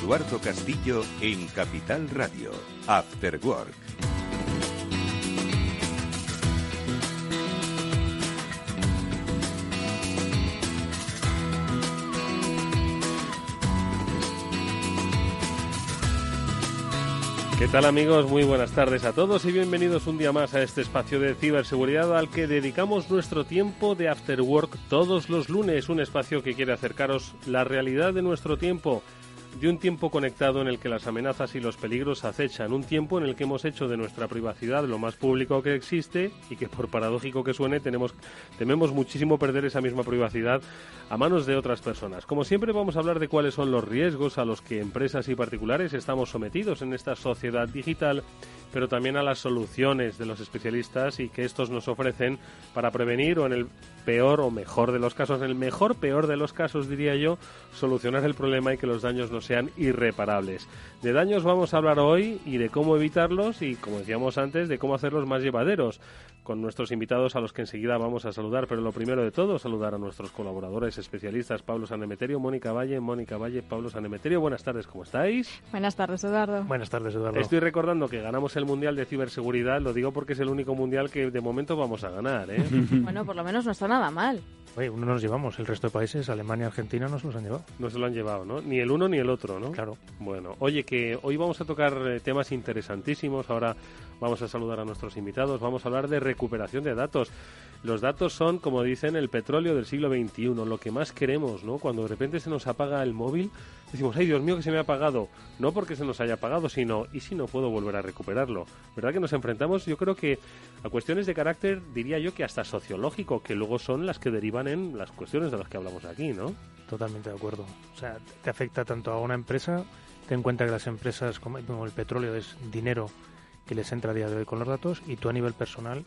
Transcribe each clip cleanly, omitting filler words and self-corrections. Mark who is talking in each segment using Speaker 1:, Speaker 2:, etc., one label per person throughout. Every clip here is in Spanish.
Speaker 1: Eduardo Castillo en Capital Radio. After Work.
Speaker 2: ¿Qué tal, amigos? Muy buenas tardes a todos y bienvenidos un día más a este espacio de ciberseguridad al que dedicamos nuestro tiempo de After Work todos los lunes, un espacio que quiere acercaros la realidad de nuestro tiempo, de un tiempo conectado en el que las amenazas y los peligros acechan, un tiempo en el que hemos hecho de nuestra privacidad lo más público que existe y que, por paradójico que suene, tememos muchísimo perder esa misma privacidad a manos de otras personas. Como siempre, vamos a hablar de cuáles son los riesgos a los que empresas y particulares estamos sometidos en esta sociedad digital, pero también a las soluciones de los especialistas y que estos nos ofrecen para prevenir o en el peor o mejor de los casos, en el mejor peor de los casos diría yo, solucionar el problema y que los daños no sean irreparables. De daños vamos a hablar hoy y de cómo evitarlos y, como decíamos antes, de cómo hacerlos más llevaderos con nuestros invitados a los que enseguida vamos a saludar, pero lo primero de todo, saludar a nuestros colaboradores especialistas, Pablo Sanemeterio, Mónica Valle, Pablo Sanemeterio. Buenas tardes, ¿cómo estáis?
Speaker 3: Buenas tardes, Eduardo.
Speaker 4: Buenas tardes, Eduardo.
Speaker 2: Estoy recordando que ganamos el Mundial de Ciberseguridad, lo digo porque es el único Mundial que de momento vamos a ganar, ¿eh?
Speaker 3: Bueno, por lo menos no está nada mal.
Speaker 4: Oye, uno nos llevamos, el resto de países, Alemania y Argentina, no se los han llevado.
Speaker 2: No se lo han llevado, ¿no? Ni el uno ni el otro, ¿no?
Speaker 4: Claro.
Speaker 2: Bueno, oye, que hoy vamos a tocar temas interesantísimos. Ahora vamos a saludar a nuestros invitados. Vamos a hablar de recuperación de datos. Los datos son, como dicen, el petróleo del siglo XXI, lo que más queremos, ¿no? Cuando de repente se nos apaga el móvil, decimos, ¡ay, Dios mío, que se me ha apagado! No porque se nos haya apagado, sino, ¿y si no puedo volver a recuperarlo? ¿Verdad que nos enfrentamos, yo creo que a cuestiones de carácter, diría yo, que hasta sociológico, que luego son las que derivan en las cuestiones de las que hablamos aquí, ¿no?
Speaker 4: Totalmente de acuerdo. O sea, te afecta tanto a una empresa, ten en cuenta que las empresas, como el petróleo, es dinero que les entra a día de hoy con los datos, y tú a nivel personal,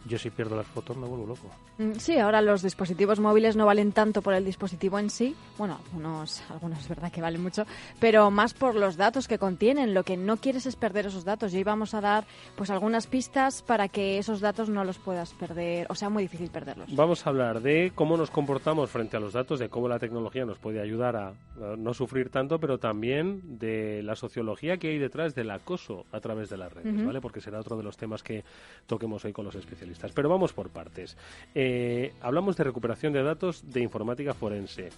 Speaker 4: yo si pierdo las fotos me vuelvo loco.
Speaker 3: Sí, ahora los dispositivos móviles no valen tanto por el dispositivo en sí. Bueno, algunos es verdad que valen mucho, pero más por los datos que contienen. Lo que no quieres es perder esos datos. Y hoy vamos a dar pues algunas pistas para que esos datos no los puedas perder, o sea, muy difícil perderlos.
Speaker 2: Vamos a hablar de cómo nos comportamos frente a los datos, de cómo la tecnología nos puede ayudar a no sufrir tanto, pero también de la sociología que hay detrás del acoso a través de las redes, ¿vale? Porque será otro de los temas que toquemos hoy con los especialistas. Pero vamos por partes. Hablamos de recuperación de datos de informática forense.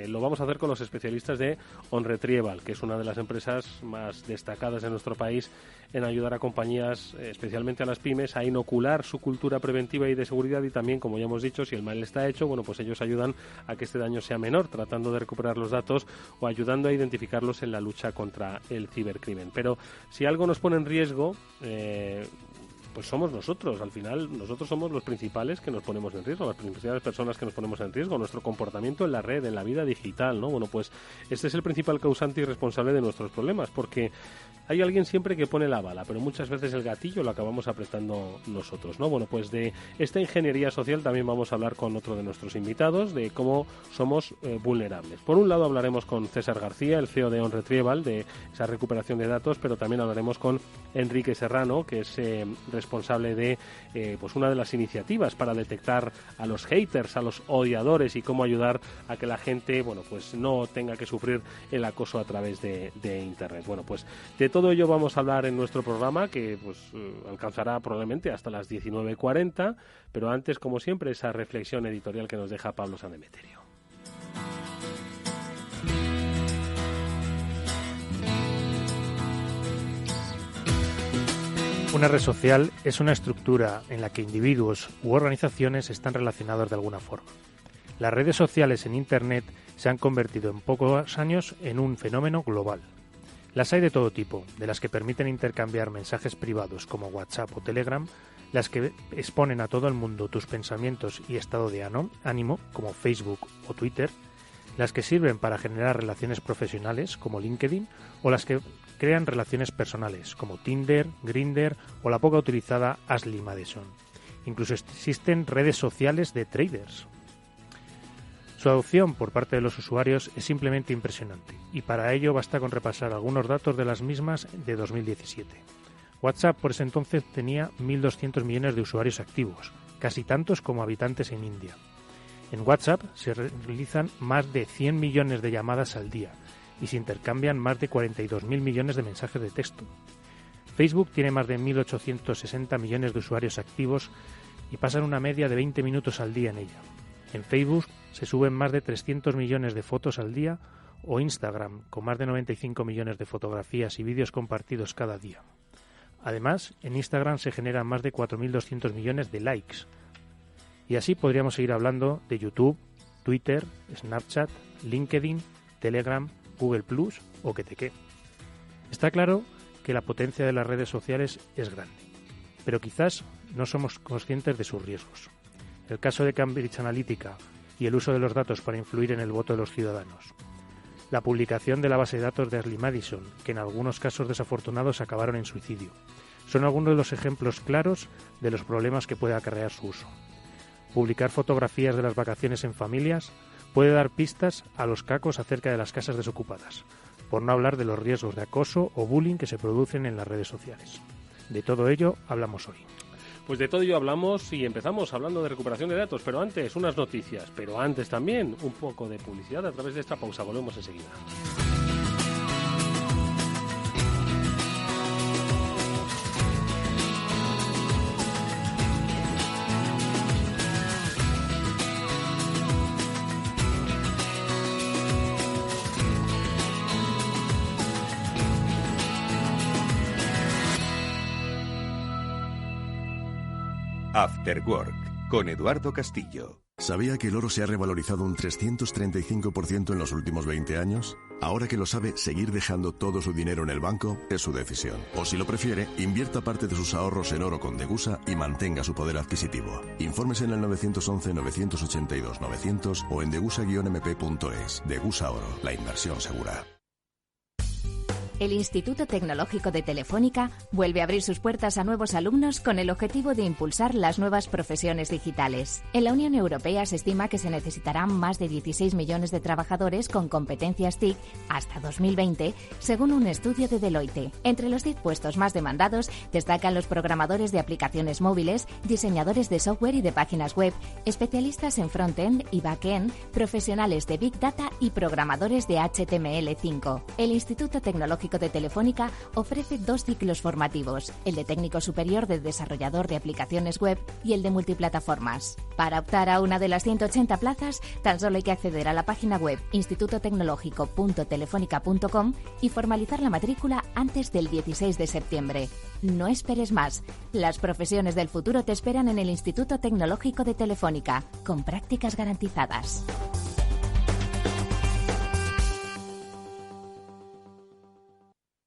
Speaker 2: Lo vamos a hacer con los especialistas de OnRetrieval, que es una de las empresas más destacadas de nuestro país en ayudar a compañías, especialmente a las pymes, a inocular su cultura preventiva y de seguridad, y también, como ya hemos dicho, si el mal está hecho, bueno, pues ellos ayudan a que este daño sea menor, tratando de recuperar los datos o ayudando a identificarlos en la lucha contra el cibercrimen. Pero si algo nos pone en riesgo, pues somos nosotros. Al final, nosotros somos los principales que nos ponemos en riesgo, las principales personas que nos ponemos en riesgo, nuestro comportamiento en la red, en la vida digital, ¿no? Bueno, pues este es el principal causante y responsable de nuestros problemas, porque hay alguien siempre que pone la bala, pero muchas veces el gatillo lo acabamos apretando nosotros, ¿no? Bueno, pues de esta ingeniería social también vamos a hablar con otro de nuestros invitados, de cómo somos vulnerables. Por un lado hablaremos con César García, el CEO de OnRetrieval, de esa recuperación de datos, pero también hablaremos con Enrique Serrano, que es responsable de pues una de las iniciativas para detectar a los haters, a los odiadores, y cómo ayudar a que la gente, bueno, pues no tenga que sufrir el acoso a través de Internet. Bueno, pues de todo ello vamos a hablar en nuestro programa, que pues alcanzará probablemente hasta las 19:40, pero antes, como siempre, esa reflexión editorial que nos deja Pablo Sanemeterio.
Speaker 4: Una red social es una estructura en la que individuos u organizaciones están relacionados de alguna forma. Las redes sociales en Internet se han convertido en pocos años en un fenómeno global. Las hay de todo tipo, de las que permiten intercambiar mensajes privados como WhatsApp o Telegram, las que exponen a todo el mundo tus pensamientos y estado de ánimo como Facebook o Twitter, las que sirven para generar relaciones profesionales como LinkedIn, o las que crean relaciones personales como Tinder, Grindr o la poco utilizada Ashley Madison. Incluso existen redes sociales de traders. Su adopción por parte de los usuarios es simplemente impresionante, y para ello basta con repasar algunos datos de las mismas de 2017. WhatsApp por ese entonces tenía 1.200 millones de usuarios activos, casi tantos como habitantes en India. En WhatsApp se realizan más de 100 millones de llamadas al día y se intercambian más de 42.000 millones de mensajes de texto. Facebook tiene más de 1.860 millones de usuarios activos y pasan una media de 20 minutos al día en ella. En Facebook se suben más de 300 millones de fotos al día, o Instagram, con más de 95 millones de fotografías y vídeos compartidos cada día. Además, en Instagram se generan más de 4.200 millones de likes. Y así podríamos seguir hablando de YouTube, Twitter, Snapchat, LinkedIn, Telegram, Google Plus o que te qué. Está claro que la potencia de las redes sociales es grande, pero quizás no somos conscientes de sus riesgos. El caso de Cambridge Analytica y el uso de los datos para influir en el voto de los ciudadanos. La publicación de la base de datos de Ashley Madison, que en algunos casos desafortunados acabaron en suicidio. Son algunos de los ejemplos claros de los problemas que puede acarrear su uso. Publicar fotografías de las vacaciones en familias puede dar pistas a los cacos acerca de las casas desocupadas, por no hablar de los riesgos de acoso o bullying que se producen en las redes sociales. De todo ello hablamos hoy.
Speaker 2: Pues de todo ello hablamos y empezamos hablando de recuperación de datos, pero antes unas noticias, pero antes también un poco de publicidad a través de esta pausa. Volvemos enseguida.
Speaker 1: After Work, con Eduardo Castillo.
Speaker 5: ¿Sabía que el oro se ha revalorizado un 335% en los últimos 20 años? Ahora que lo sabe, seguir dejando todo su dinero en el banco es su decisión. O si lo prefiere, invierta parte de sus ahorros en oro con Degusa y mantenga su poder adquisitivo. Infórmese en el 911-982-900 o en degusa-mp.es. Degusa Oro, la inversión segura.
Speaker 6: El Instituto Tecnológico de Telefónica vuelve a abrir sus puertas a nuevos alumnos con el objetivo de impulsar las nuevas profesiones digitales. En la Unión Europea se estima que se necesitarán más de 16 millones de trabajadores con competencias TIC hasta 2020, según un estudio de Deloitte. Entre los 10 puestos más demandados destacan los programadores de aplicaciones móviles, diseñadores de software y de páginas web, especialistas en front-end y back-end, profesionales de Big Data y programadores de HTML5. El Instituto Tecnológico de Telefónica ofrece 2 ciclos formativos, el de técnico superior de desarrollador de aplicaciones web y el de multiplataformas. Para optar a una de las 180 plazas, tan solo hay que acceder a la página web institutotecnologico.telefónica.com y formalizar la matrícula antes del 16 de septiembre. No esperes más. Las profesiones del futuro te esperan en el Instituto Tecnológico de Telefónica, con prácticas garantizadas.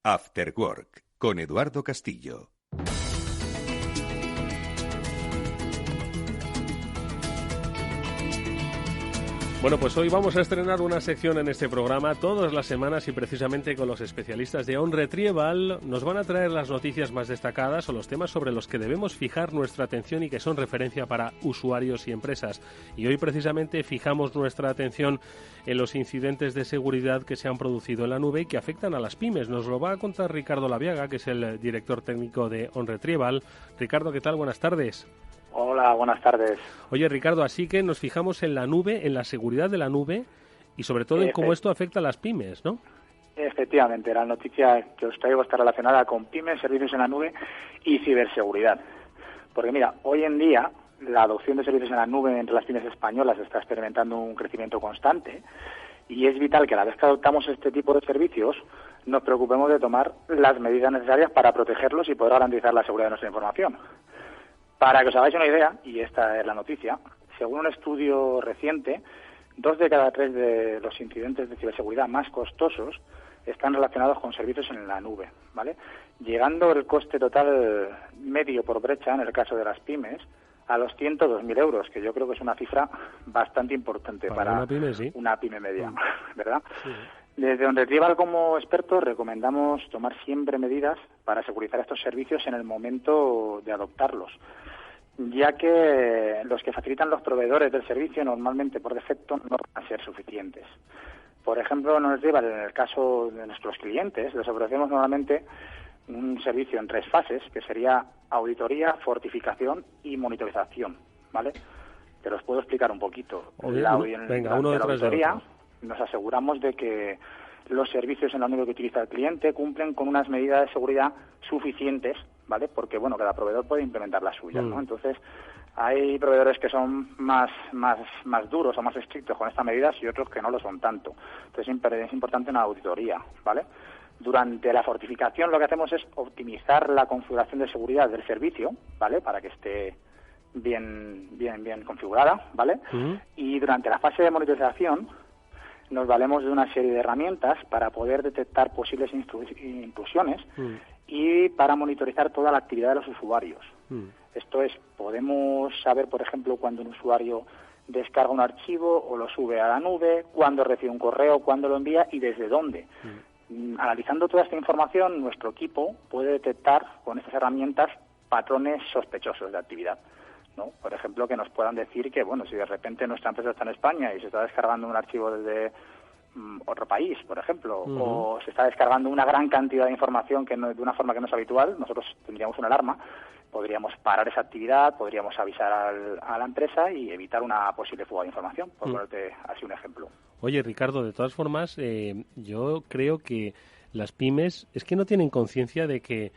Speaker 1: After Work, con Eduardo Castillo.
Speaker 2: Bueno, pues hoy vamos a estrenar una sección en este programa todas las semanas y precisamente con los especialistas de OnRetrieval nos van a traer las noticias más destacadas o los temas sobre los que debemos fijar nuestra atención y que son referencia para usuarios y empresas. Y hoy precisamente fijamos nuestra atención en los incidentes de seguridad que se han producido en la nube y que afectan a las pymes. Nos lo va a contar Ricardo Laviaga, que es el director técnico de OnRetrieval. Ricardo, ¿qué tal? Buenas tardes.
Speaker 7: Hola, buenas tardes.
Speaker 2: Oye, Ricardo, así que nos fijamos en la nube, en la seguridad de la nube y sobre todo en cómo esto afecta a las pymes, ¿no?
Speaker 7: Efectivamente, la noticia que os traigo está relacionada con pymes, servicios en la nube y ciberseguridad. Porque mira, hoy en día la adopción de servicios en la nube entre las pymes españolas está experimentando un crecimiento constante y es vital que a la vez que adoptamos este tipo de servicios nos preocupemos de tomar las medidas necesarias para protegerlos y poder garantizar la seguridad de nuestra información. Para que os hagáis una idea, y esta es la noticia, según un estudio reciente, 2 de cada 3 de los incidentes de ciberseguridad más costosos están relacionados con servicios en la nube, ¿vale? Llegando el coste total medio por brecha, en el caso de las pymes, a los 102.000 euros, que yo creo que es una cifra bastante importante para
Speaker 2: una pyme, sí.
Speaker 7: Una pyme media, ¿verdad?
Speaker 2: Sí.
Speaker 7: Desde OnRetrieval, como expertos, recomendamos tomar siempre medidas para securizar estos servicios en el momento de adoptarlos, ya que los que facilitan los proveedores del servicio normalmente por defecto no van a ser suficientes. Por ejemplo, en OnRetrieval, en el caso de nuestros clientes, les ofrecemos normalmente un servicio en 3 fases, que sería auditoría, fortificación y monitorización, ¿vale? Te los puedo explicar un poquito.
Speaker 2: Venga, uno detrás de otro.
Speaker 7: Nos aseguramos de que los servicios en la nube que utiliza el cliente cumplen con unas medidas de seguridad suficientes, ¿vale? Porque, bueno, cada proveedor puede implementar las suyas, ¿no? Entonces, hay proveedores que son más duros o más estrictos con estas medidas y otros que no lo son tanto. Entonces, es importante una auditoría, ¿vale? Durante la fortificación lo que hacemos es optimizar la configuración de seguridad del servicio, ¿vale? Para que esté bien configurada, ¿vale? Y durante la fase de monitorización nos valemos de una serie de herramientas para poder detectar posibles intrusiones y para monitorizar toda la actividad de los usuarios. Esto es, podemos saber, por ejemplo, cuando un usuario descarga un archivo o lo sube a la nube, cuándo recibe un correo, cuándo lo envía y desde dónde. Analizando toda esta información, nuestro equipo puede detectar con estas herramientas patrones sospechosos de actividad, ¿no? Por ejemplo, que nos puedan decir que, bueno, si de repente nuestra empresa está en España y se está descargando un archivo desde otro país, por ejemplo, o se está descargando una gran cantidad de información que no, de una forma que no es habitual, nosotros tendríamos una alarma, podríamos parar esa actividad, podríamos avisar a la empresa y evitar una posible fuga de información, por ponerte así un ejemplo.
Speaker 2: Oye, Ricardo, de todas formas, yo creo que las pymes es que no tienen conciencia de que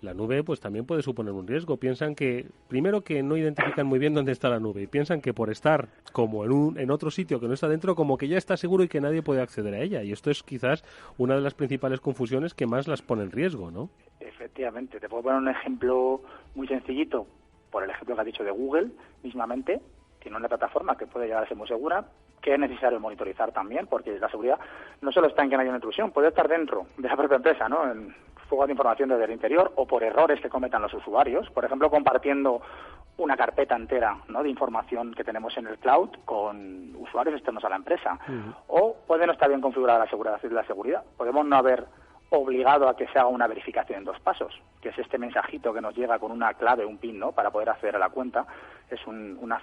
Speaker 2: la nube pues también puede suponer un riesgo. Piensan que, primero, que no identifican muy bien dónde está la nube y piensan que por estar como en otro sitio que no está dentro, como que ya está seguro y que nadie puede acceder a ella. Y esto es quizás una de las principales confusiones que más las pone en riesgo, ¿no?
Speaker 7: Efectivamente. Te puedo poner un ejemplo muy sencillito. Por el ejemplo que has dicho de Google, mismamente, tiene una plataforma que puede llegar a ser muy segura, que es necesario monitorizar también, porque la seguridad no solo está en que no haya una intrusión, puede estar dentro de la propia empresa, ¿no? En fuga de información desde el interior o por errores que cometan los usuarios, por ejemplo, compartiendo una carpeta entera, ¿no?, de información que tenemos en el cloud con usuarios externos a la empresa. O puede no estar bien configurada la seguridad. Podemos no haber obligado a que se haga una verificación en 2 pasos, que es este mensajito que nos llega con una clave, un PIN, ¿no?, para poder acceder a la cuenta. Es una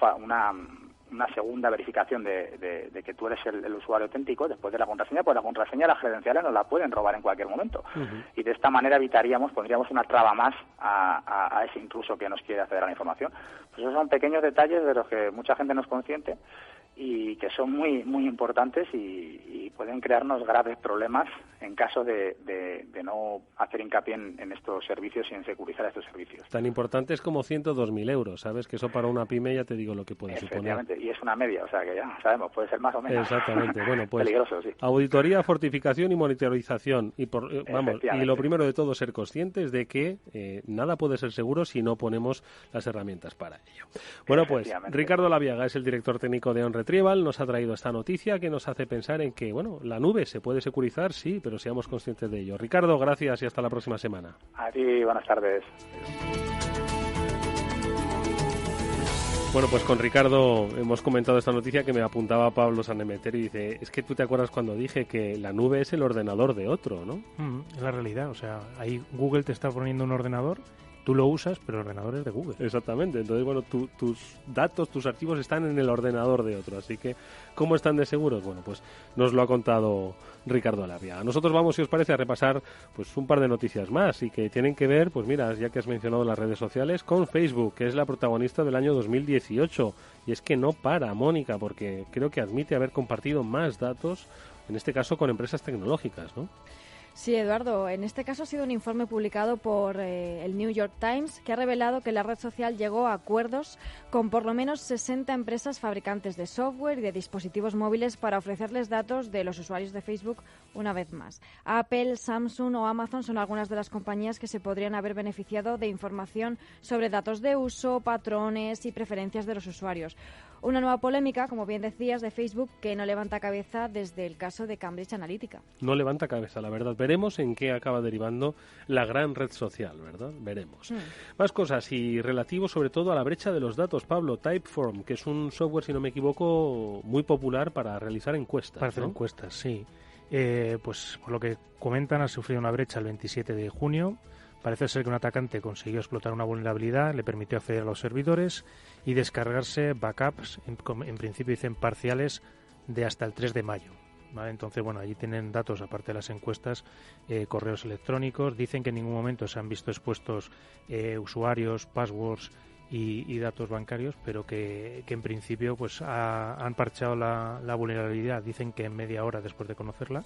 Speaker 7: segunda verificación de que tú eres el usuario auténtico después de la contraseña, pues la contraseña, las credenciales nos la pueden robar en cualquier momento. Y de esta manera pondríamos una traba más a ese intruso que nos quiere acceder a la información. Pues esos son pequeños detalles de los que mucha gente no es consciente y que son muy muy importantes y pueden crearnos graves problemas en caso de no hacer hincapié en estos servicios y en securizar estos servicios.
Speaker 2: Tan importante es como 102.000 euros, ¿sabes? Que eso para una pyme ya te digo lo que puede suponer.
Speaker 7: Y es una media, o sea que ya sabemos, puede ser más o menos.
Speaker 2: Exactamente, bueno, pues
Speaker 7: peligroso, sí.
Speaker 2: Auditoría, fortificación y monitorización. Y lo primero de todo, ser conscientes de que nada puede ser seguro si no ponemos las herramientas para ello. Bueno, pues Ricardo Laviaga es el director técnico de OnRetrieval, nos ha traído esta noticia que nos hace pensar en que, bueno, la nube se puede securizar, sí, pero seamos conscientes de ello. Ricardo, gracias y hasta la próxima semana.
Speaker 7: A ti, buenas tardes.
Speaker 2: Bueno, pues con Ricardo hemos comentado esta noticia que me apuntaba Pablo Sanemeter y dice, es que tú te acuerdas cuando dije que la nube es el ordenador de otro, ¿no?
Speaker 4: Es la realidad, o sea, ahí Google te está poniendo un ordenador, tú lo usas, pero el ordenador es de Google.
Speaker 2: Exactamente, entonces, bueno, tus datos, tus archivos están en el ordenador de otro, así que, ¿cómo están de seguros? Bueno, pues nos lo ha contado Ricardo Laviaga. Nosotros vamos, si os parece, a repasar pues un par de noticias más y que tienen que ver, pues mira, ya que has mencionado las redes sociales, con Facebook, que es la protagonista del año 2018. Y es que no para, Mónica, porque creo que admite haber compartido más datos, en este caso con empresas tecnológicas, ¿no?
Speaker 3: Sí, Eduardo. En este caso ha sido un informe publicado por el New York Times que ha revelado que la red social llegó a acuerdos con por lo menos 60 empresas fabricantes de software y de dispositivos móviles para ofrecerles datos de los usuarios de Facebook una vez más. Apple, Samsung o Amazon son algunas de las compañías que se podrían haber beneficiado de información sobre datos de uso, patrones y preferencias de los usuarios. Una nueva polémica, como bien decías, de Facebook que no levanta cabeza desde el caso de Cambridge Analytica.
Speaker 2: No levanta cabeza, la verdad. Veremos en qué acaba derivando la gran red social, ¿verdad? Veremos. Más cosas y relativo sobre todo a la brecha de los datos, Pablo. Typeform, que es un software, si no me equivoco, muy popular para realizar encuestas.
Speaker 4: Para hacer encuestas, sí. Pues por lo que comentan, ha sufrido una brecha el 27 de junio. Parece ser que un atacante consiguió explotar una vulnerabilidad, le permitió acceder a los servidores y descargarse backups, en principio dicen parciales, de hasta el 3 de mayo. ¿Vale? Entonces, bueno, allí tienen datos, aparte de las encuestas, correos electrónicos. Dicen que en ningún momento se han visto expuestos usuarios, passwords y datos bancarios, pero que en principio pues han parchado la vulnerabilidad. Dicen que en media hora después de conocerla.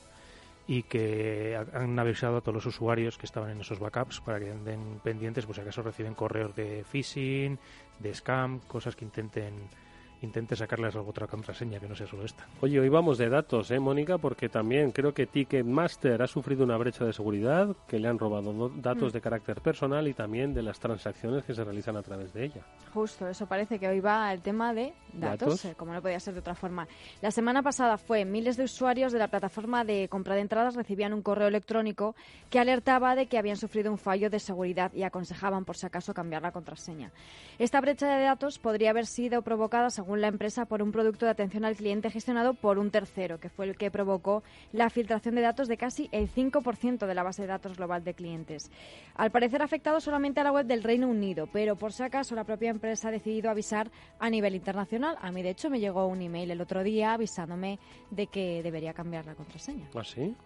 Speaker 4: y que han avisado a todos los usuarios que estaban en esos backups para que anden pendientes, pues si acaso reciben correos de phishing, de scam, cosas que intente sacarles alguna otra contraseña que no sea solo esta.
Speaker 2: Oye, hoy vamos de datos, Mónica, porque también creo que Ticketmaster ha sufrido una brecha de seguridad, que le han robado datos de carácter personal y también de las transacciones que se realizan a través de ella.
Speaker 3: Justo, eso parece que hoy va el tema de datos, como no podía ser de otra forma. La semana pasada miles de usuarios de la plataforma de compra de entradas recibían un correo electrónico que alertaba de que habían sufrido un fallo de seguridad y aconsejaban por si acaso cambiar la contraseña. Esta brecha de datos podría haber sido provocada, según la empresa, por un producto de atención al cliente gestionado por un tercero, que fue el que provocó la filtración de datos de casi el 5% de la base de datos global de clientes. Al parecer ha afectado solamente a la web del Reino Unido, pero por si acaso la propia empresa ha decidido avisar a nivel internacional. A mí, de hecho, me llegó un email el otro día avisándome de que debería cambiar la contraseña.
Speaker 2: ¿Ah, sí?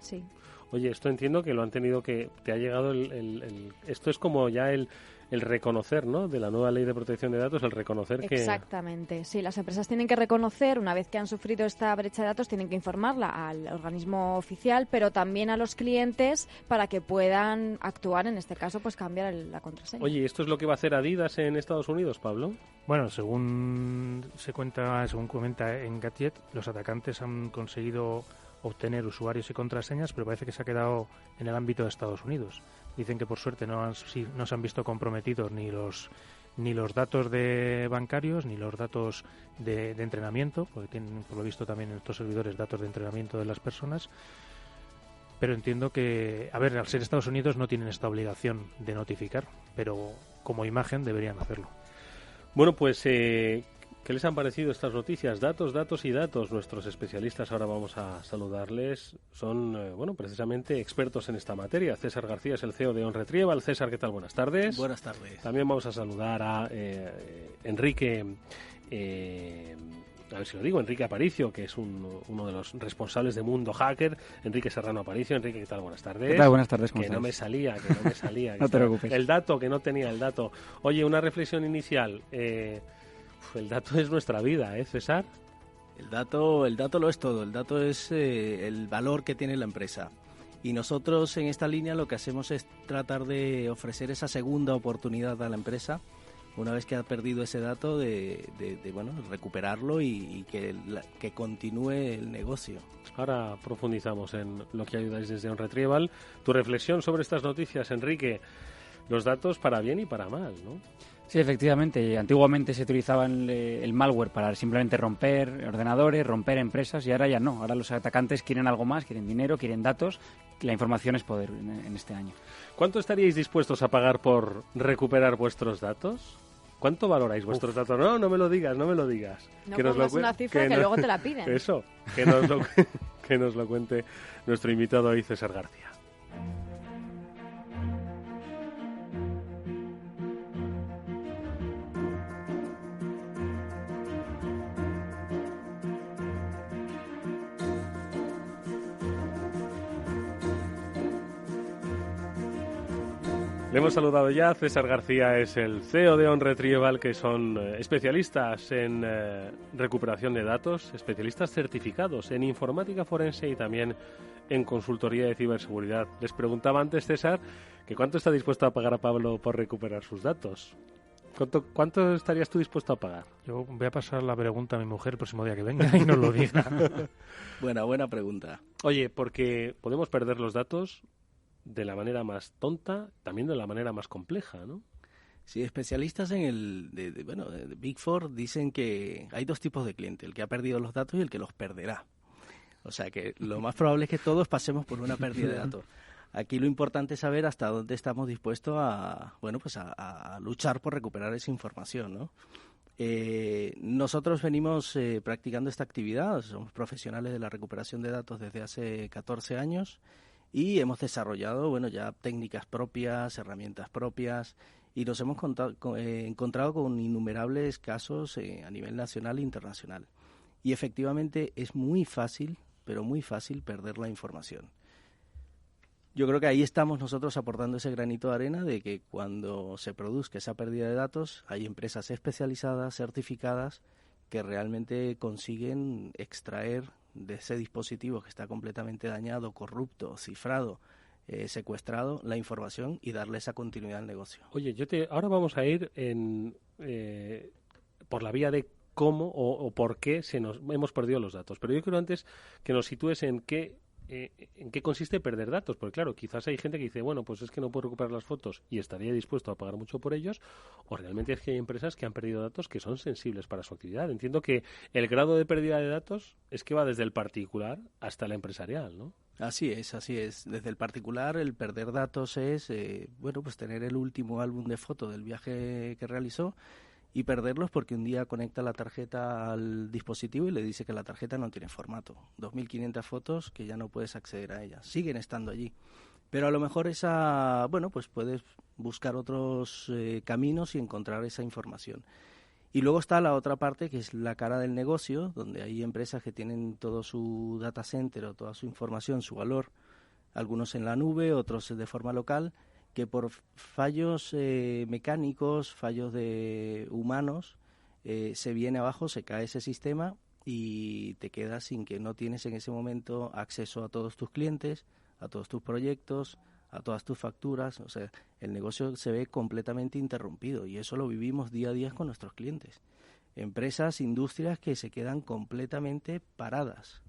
Speaker 3: Sí.
Speaker 2: Oye, esto entiendo que lo han tenido que... Te ha llegado esto es como ya el reconocer, ¿no?, de la nueva ley de protección de datos, el reconocer que...
Speaker 3: Exactamente, sí, las empresas tienen que reconocer, una vez que han sufrido esta brecha de datos, tienen que informarla al organismo oficial, pero también a los clientes para que puedan actuar, en este caso, pues cambiar la contraseña.
Speaker 2: Oye, ¿esto es lo que va a hacer Adidas en Estados Unidos, Pablo?
Speaker 4: Bueno, según comenta en Gadget, los atacantes han conseguido obtener usuarios y contraseñas, pero parece que se ha quedado en el ámbito de Estados Unidos. Dicen que por suerte no se han visto comprometidos ni los datos de bancarios ni los datos de entrenamiento, porque tienen, por lo visto, también en estos servidores datos de entrenamiento de las personas. Pero entiendo que, al ser Estados Unidos no tienen esta obligación de notificar, pero como imagen deberían hacerlo.
Speaker 2: Bueno, pues ¿qué les han parecido estas noticias? Datos, datos y datos. Nuestros especialistas, ahora vamos a saludarles, son, precisamente expertos en esta materia. César García es el CEO de OnRetrieval. César, ¿qué tal? Buenas tardes.
Speaker 8: Buenas tardes.
Speaker 2: También vamos a saludar a Enrique, a ver si lo digo, Enrique Aparicio, que es uno de los responsables de Mundo Hacker. Enrique Serrano Aparicio. Enrique, ¿qué tal? Buenas tardes.
Speaker 8: ¿Qué tal? Buenas tardes.
Speaker 2: Que no me salía.
Speaker 8: No te preocupes.
Speaker 2: El dato, que no tenía el dato. Oye, una reflexión inicial. El dato es nuestra vida, ¿eh, César?
Speaker 8: El dato lo es todo. El dato es el valor que tiene la empresa. Y nosotros en esta línea lo que hacemos es tratar de ofrecer esa segunda oportunidad a la empresa, una vez que ha perdido ese dato, de recuperarlo y que continúe el negocio.
Speaker 2: Ahora profundizamos en lo que ayudáis desde OnRetrieval. Tu reflexión sobre estas noticias, Enrique. Los datos para bien y para mal, ¿no?
Speaker 9: Sí, efectivamente. Antiguamente se utilizaba el malware para simplemente romper ordenadores, romper empresas, y ahora ya no. Ahora los atacantes quieren algo más, quieren dinero, quieren datos. La información es poder en este año.
Speaker 2: ¿Cuánto estaríais dispuestos a pagar por recuperar vuestros datos? ¿Cuánto valoráis vuestros datos? No me lo digas.
Speaker 3: No
Speaker 2: que nos
Speaker 3: pongas una cifra que luego te la piden.
Speaker 2: Eso, que nos lo cuente nuestro invitado hoy, César García. Le hemos saludado ya. César García es el CEO de OnRetrieval, que son especialistas en recuperación de datos, especialistas certificados en informática forense y también en consultoría de ciberseguridad. Les preguntaba antes, César, que cuánto está dispuesto a pagar a Pablo por recuperar sus datos. ¿Cuánto estarías tú dispuesto a pagar?
Speaker 4: Yo voy a pasar la pregunta a mi mujer el próximo día que venga y nos lo diga.
Speaker 8: Buena pregunta.
Speaker 2: Oye, porque podemos perder los datos de la manera más tonta, también de la manera más compleja, ¿no?
Speaker 8: Sí, especialistas de Big Four dicen que hay dos tipos de cliente, el que ha perdido los datos y el que los perderá. O sea que lo más probable es que todos pasemos por una pérdida de datos. Aquí lo importante es saber hasta dónde estamos dispuestos a luchar por recuperar esa información, ¿no? Nosotros venimos practicando esta actividad, somos profesionales de la recuperación de datos desde hace 14 años y hemos desarrollado ya técnicas propias, herramientas propias, y nos hemos encontrado con innumerables casos a nivel nacional e internacional. Y efectivamente es muy fácil, pero muy fácil perder la información. Yo creo que ahí estamos nosotros aportando ese granito de arena de que cuando se produzca esa pérdida de datos hay empresas especializadas, certificadas, que realmente consiguen extraer de ese dispositivo que está completamente dañado, corrupto, cifrado, secuestrado, la información y darle esa continuidad al negocio.
Speaker 2: Oye, ahora vamos a ir por la vía de cómo o por qué hemos perdido los datos. Pero yo quiero antes que nos sitúes en qué consiste perder datos. Porque claro, quizás hay gente que dice, bueno, pues es que no puedo recuperar las fotos y estaría dispuesto a pagar mucho por ellos, o realmente es que hay empresas que han perdido datos que son sensibles para su actividad. Entiendo que el grado de pérdida de datos es que va desde el particular hasta el empresarial, ¿no?
Speaker 8: Así es. Desde el particular, el perder datos es, pues tener el último álbum de fotos del viaje que realizó y perderlos porque un día conecta la tarjeta al dispositivo y le dice que la tarjeta no tiene formato. 2.500 fotos que ya no puedes acceder a ellas. Siguen estando allí. Pero a lo mejor pues puedes buscar otros caminos y encontrar esa información. Y luego está la otra parte, que es la cara del negocio, donde hay empresas que tienen todo su data center o toda su información, su valor, algunos en la nube, otros de forma local, que por fallos mecánicos, fallos de humanos, se viene abajo, se cae ese sistema y te quedas sin que no tienes en ese momento acceso a todos tus clientes, a todos tus proyectos, a todas tus facturas. O sea, el negocio se ve completamente interrumpido y eso lo vivimos día a día con nuestros clientes. Empresas, industrias que se quedan completamente paradas.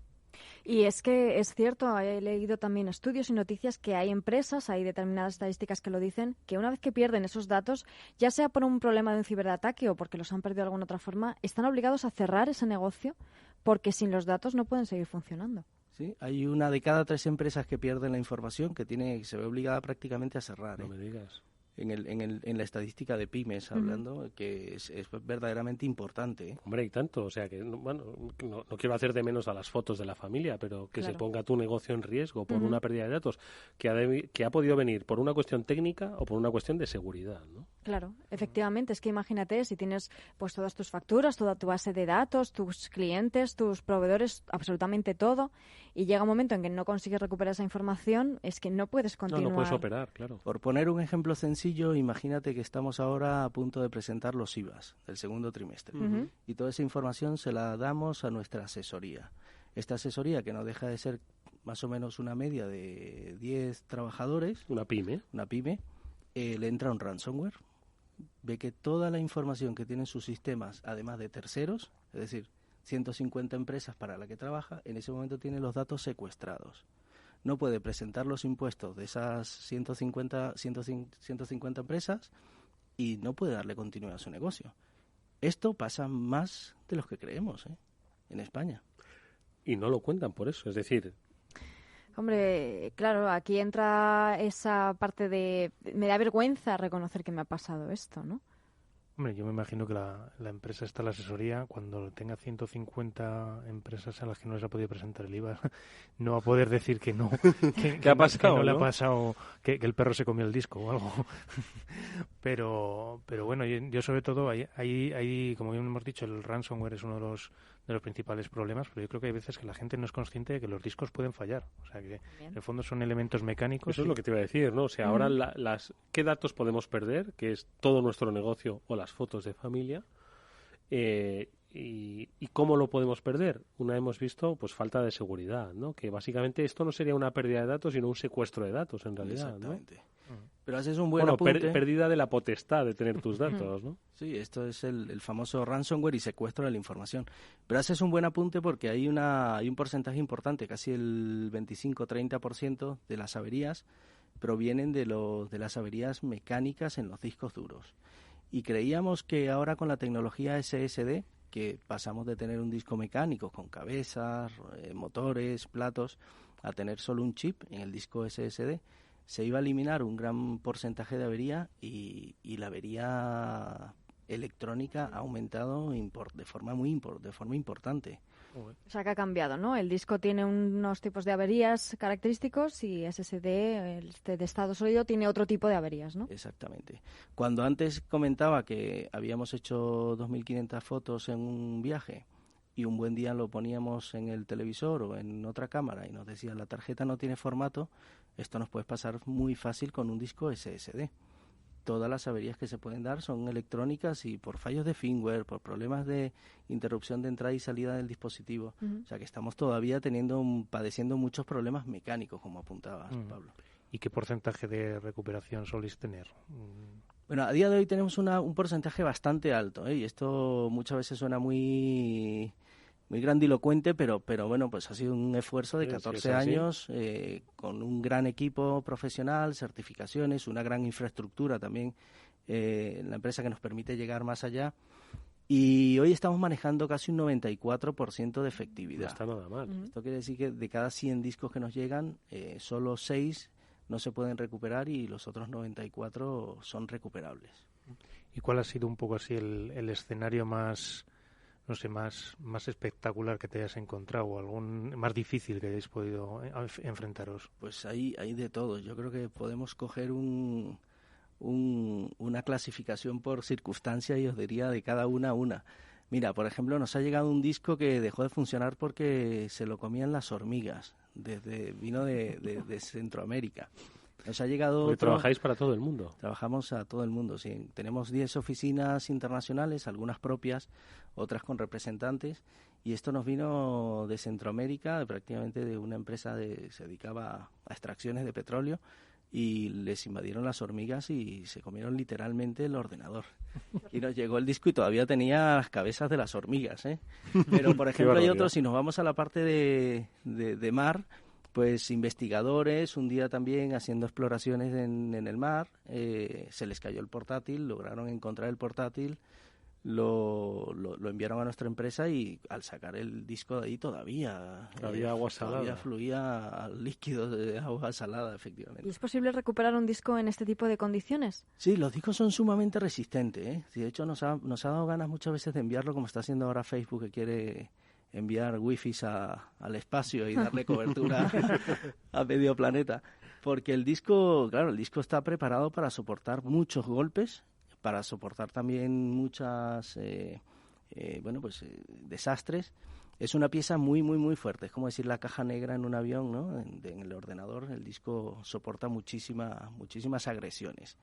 Speaker 3: Y es que es cierto, he leído también estudios y noticias que hay empresas, hay determinadas estadísticas que lo dicen, que una vez que pierden esos datos, ya sea por un problema de un ciberataque o porque los han perdido de alguna otra forma, están obligados a cerrar ese negocio porque sin los datos no pueden seguir funcionando.
Speaker 8: Sí, hay 1 de cada 3 empresas que pierden la información que se ve obligada prácticamente a cerrar.
Speaker 2: No me digas.
Speaker 8: En la estadística de pymes, hablando, que es verdaderamente importante, ¿eh?
Speaker 2: Hombre, y tanto, o sea que, bueno, no quiero hacer de menos a las fotos de la familia, pero que se ponga tu negocio en riesgo por una pérdida de datos que ha podido venir por una cuestión técnica o por una cuestión de seguridad, ¿no?
Speaker 3: Claro, efectivamente, es que imagínate si tienes pues todas tus facturas, toda tu base de datos, tus clientes, tus proveedores, absolutamente todo, y llega un momento en que no consigues recuperar esa información, es que no puedes continuar.
Speaker 2: No puedes operar, claro.
Speaker 8: Por poner un ejemplo sencillo, imagínate que estamos ahora a punto de presentar los IVAs del segundo trimestre y toda esa información se la damos a nuestra asesoría. Esta asesoría, que no deja de ser más o menos una media de 10 trabajadores,
Speaker 2: una pyme,
Speaker 8: le entra un ransomware, ve que toda la información que tienen sus sistemas, además de terceros, es decir, 150 empresas para la que trabaja, en ese momento tiene los datos secuestrados. No puede presentar los impuestos de esas 150 empresas y no puede darle continuidad a su negocio. Esto pasa más de los que creemos, en España.
Speaker 2: Y no lo cuentan por eso, es decir...
Speaker 3: Hombre, claro, aquí entra esa parte de... Me da vergüenza reconocer que me ha pasado esto, ¿no?
Speaker 4: Hombre, yo me imagino que la empresa está, la asesoría, cuando tenga 150 empresas a las que no les ha podido presentar el IVA, no va a poder decir que no,
Speaker 2: que ha pasado,
Speaker 4: que no le
Speaker 2: ha
Speaker 4: pasado, que el perro se comió el disco o algo. Pero bueno, yo sobre todo, hay, como bien hemos dicho, el ransomware es uno de los principales problemas, pero yo creo que hay veces que la gente no es consciente de que los discos pueden fallar. O sea, que en el fondo son elementos mecánicos.
Speaker 2: Eso es lo que te iba a decir, ¿no? O sea, ahora ¿qué datos podemos perder? Que es todo nuestro negocio o las fotos de familia. ¿Y cómo lo podemos perder? Una hemos visto, pues, falta de seguridad, ¿no? Que básicamente esto no sería una pérdida de datos, sino un secuestro de datos, en realidad,
Speaker 8: exactamente,
Speaker 2: ¿no?
Speaker 8: Pero haces un buen apunte.
Speaker 2: Pérdida de la potestad de tener tus datos, ¿no?
Speaker 8: Sí, esto es el famoso ransomware y secuestro de la información. Pero haces un buen apunte porque hay un porcentaje importante, casi el 25-30% de las averías provienen de las averías mecánicas en los discos duros. Y creíamos que ahora con la tecnología SSD, que pasamos de tener un disco mecánico con cabezas, motores, platos, a tener solo un chip en el disco SSD, se iba a eliminar un gran porcentaje de avería y la avería electrónica ha aumentado de forma importante.
Speaker 3: O sea, que ha cambiado, ¿no? El disco tiene unos tipos de averías característicos y SSD, de estado sólido, tiene otro tipo de averías, ¿no?
Speaker 8: Exactamente. Cuando antes comentaba que habíamos hecho 2.500 fotos en un viaje y un buen día lo poníamos en el televisor o en otra cámara y nos decía la tarjeta no tiene formato, esto nos puede pasar muy fácil con un disco SSD. todas las averías que se pueden dar son electrónicas y por fallos de firmware, por problemas de interrupción de entrada y salida del dispositivo. O sea que estamos todavía padeciendo muchos problemas mecánicos, como apuntabas, Pablo.
Speaker 4: ¿Y qué porcentaje de recuperación soléis tener?
Speaker 8: Bueno, a día de hoy tenemos un porcentaje bastante alto, y esto muchas veces suena muy grandilocuente, pero bueno, pues ha sido un esfuerzo de 14 años con un gran equipo profesional, certificaciones, una gran infraestructura también en la empresa que nos permite llegar más allá. Y hoy estamos manejando casi un 94% de efectividad.
Speaker 2: No está nada mal.
Speaker 8: Esto quiere decir que de cada 100 discos que nos llegan, solo 6 no se pueden recuperar y los otros 94 son recuperables.
Speaker 4: ¿Y cuál ha sido un poco así el escenario más espectacular que te hayas encontrado, o algún más difícil que hayáis podido enfrentaros?
Speaker 8: Pues hay de todo. Yo creo que podemos coger una clasificación por circunstancia y os diría de cada una. Mira, por ejemplo, nos ha llegado un disco que dejó de funcionar porque se lo comían las hormigas. Vino de Centroamérica. Nos ha llegado
Speaker 2: Porque trabajáis para todo el mundo.
Speaker 8: Trabajamos a todo el mundo, sí. Tenemos 10 oficinas internacionales, algunas propias, otras con representantes, y esto nos vino de Centroamérica, prácticamente de una empresa que se dedicaba a extracciones de petróleo, y les invadieron las hormigas y se comieron literalmente el ordenador. Y nos llegó el disco y todavía tenía las cabezas de las hormigas, ¿eh? Pero, por ejemplo, hay otros, si nos vamos a la parte de mar, pues investigadores, un día también haciendo exploraciones en el mar, se les cayó el portátil, lograron encontrar el portátil, lo enviaron a nuestra empresa y al sacar el disco de ahí todavía
Speaker 2: había agua salada.
Speaker 8: Todavía fluía líquido de agua salada, efectivamente.
Speaker 3: ¿Y es posible recuperar un disco en este tipo de condiciones?
Speaker 8: Sí, los discos son sumamente resistentes, ¿eh? De hecho, nos ha dado ganas muchas veces de enviarlo, como está haciendo ahora Facebook, que quiere enviar wifis al espacio y darle cobertura a medio planeta. Porque el disco está preparado para soportar muchos golpes, para soportar también muchas desastres. Es una pieza muy, muy, muy fuerte. Es como decir la caja negra en un avión, ¿no? En el ordenador el disco soporta muchísimas agresiones.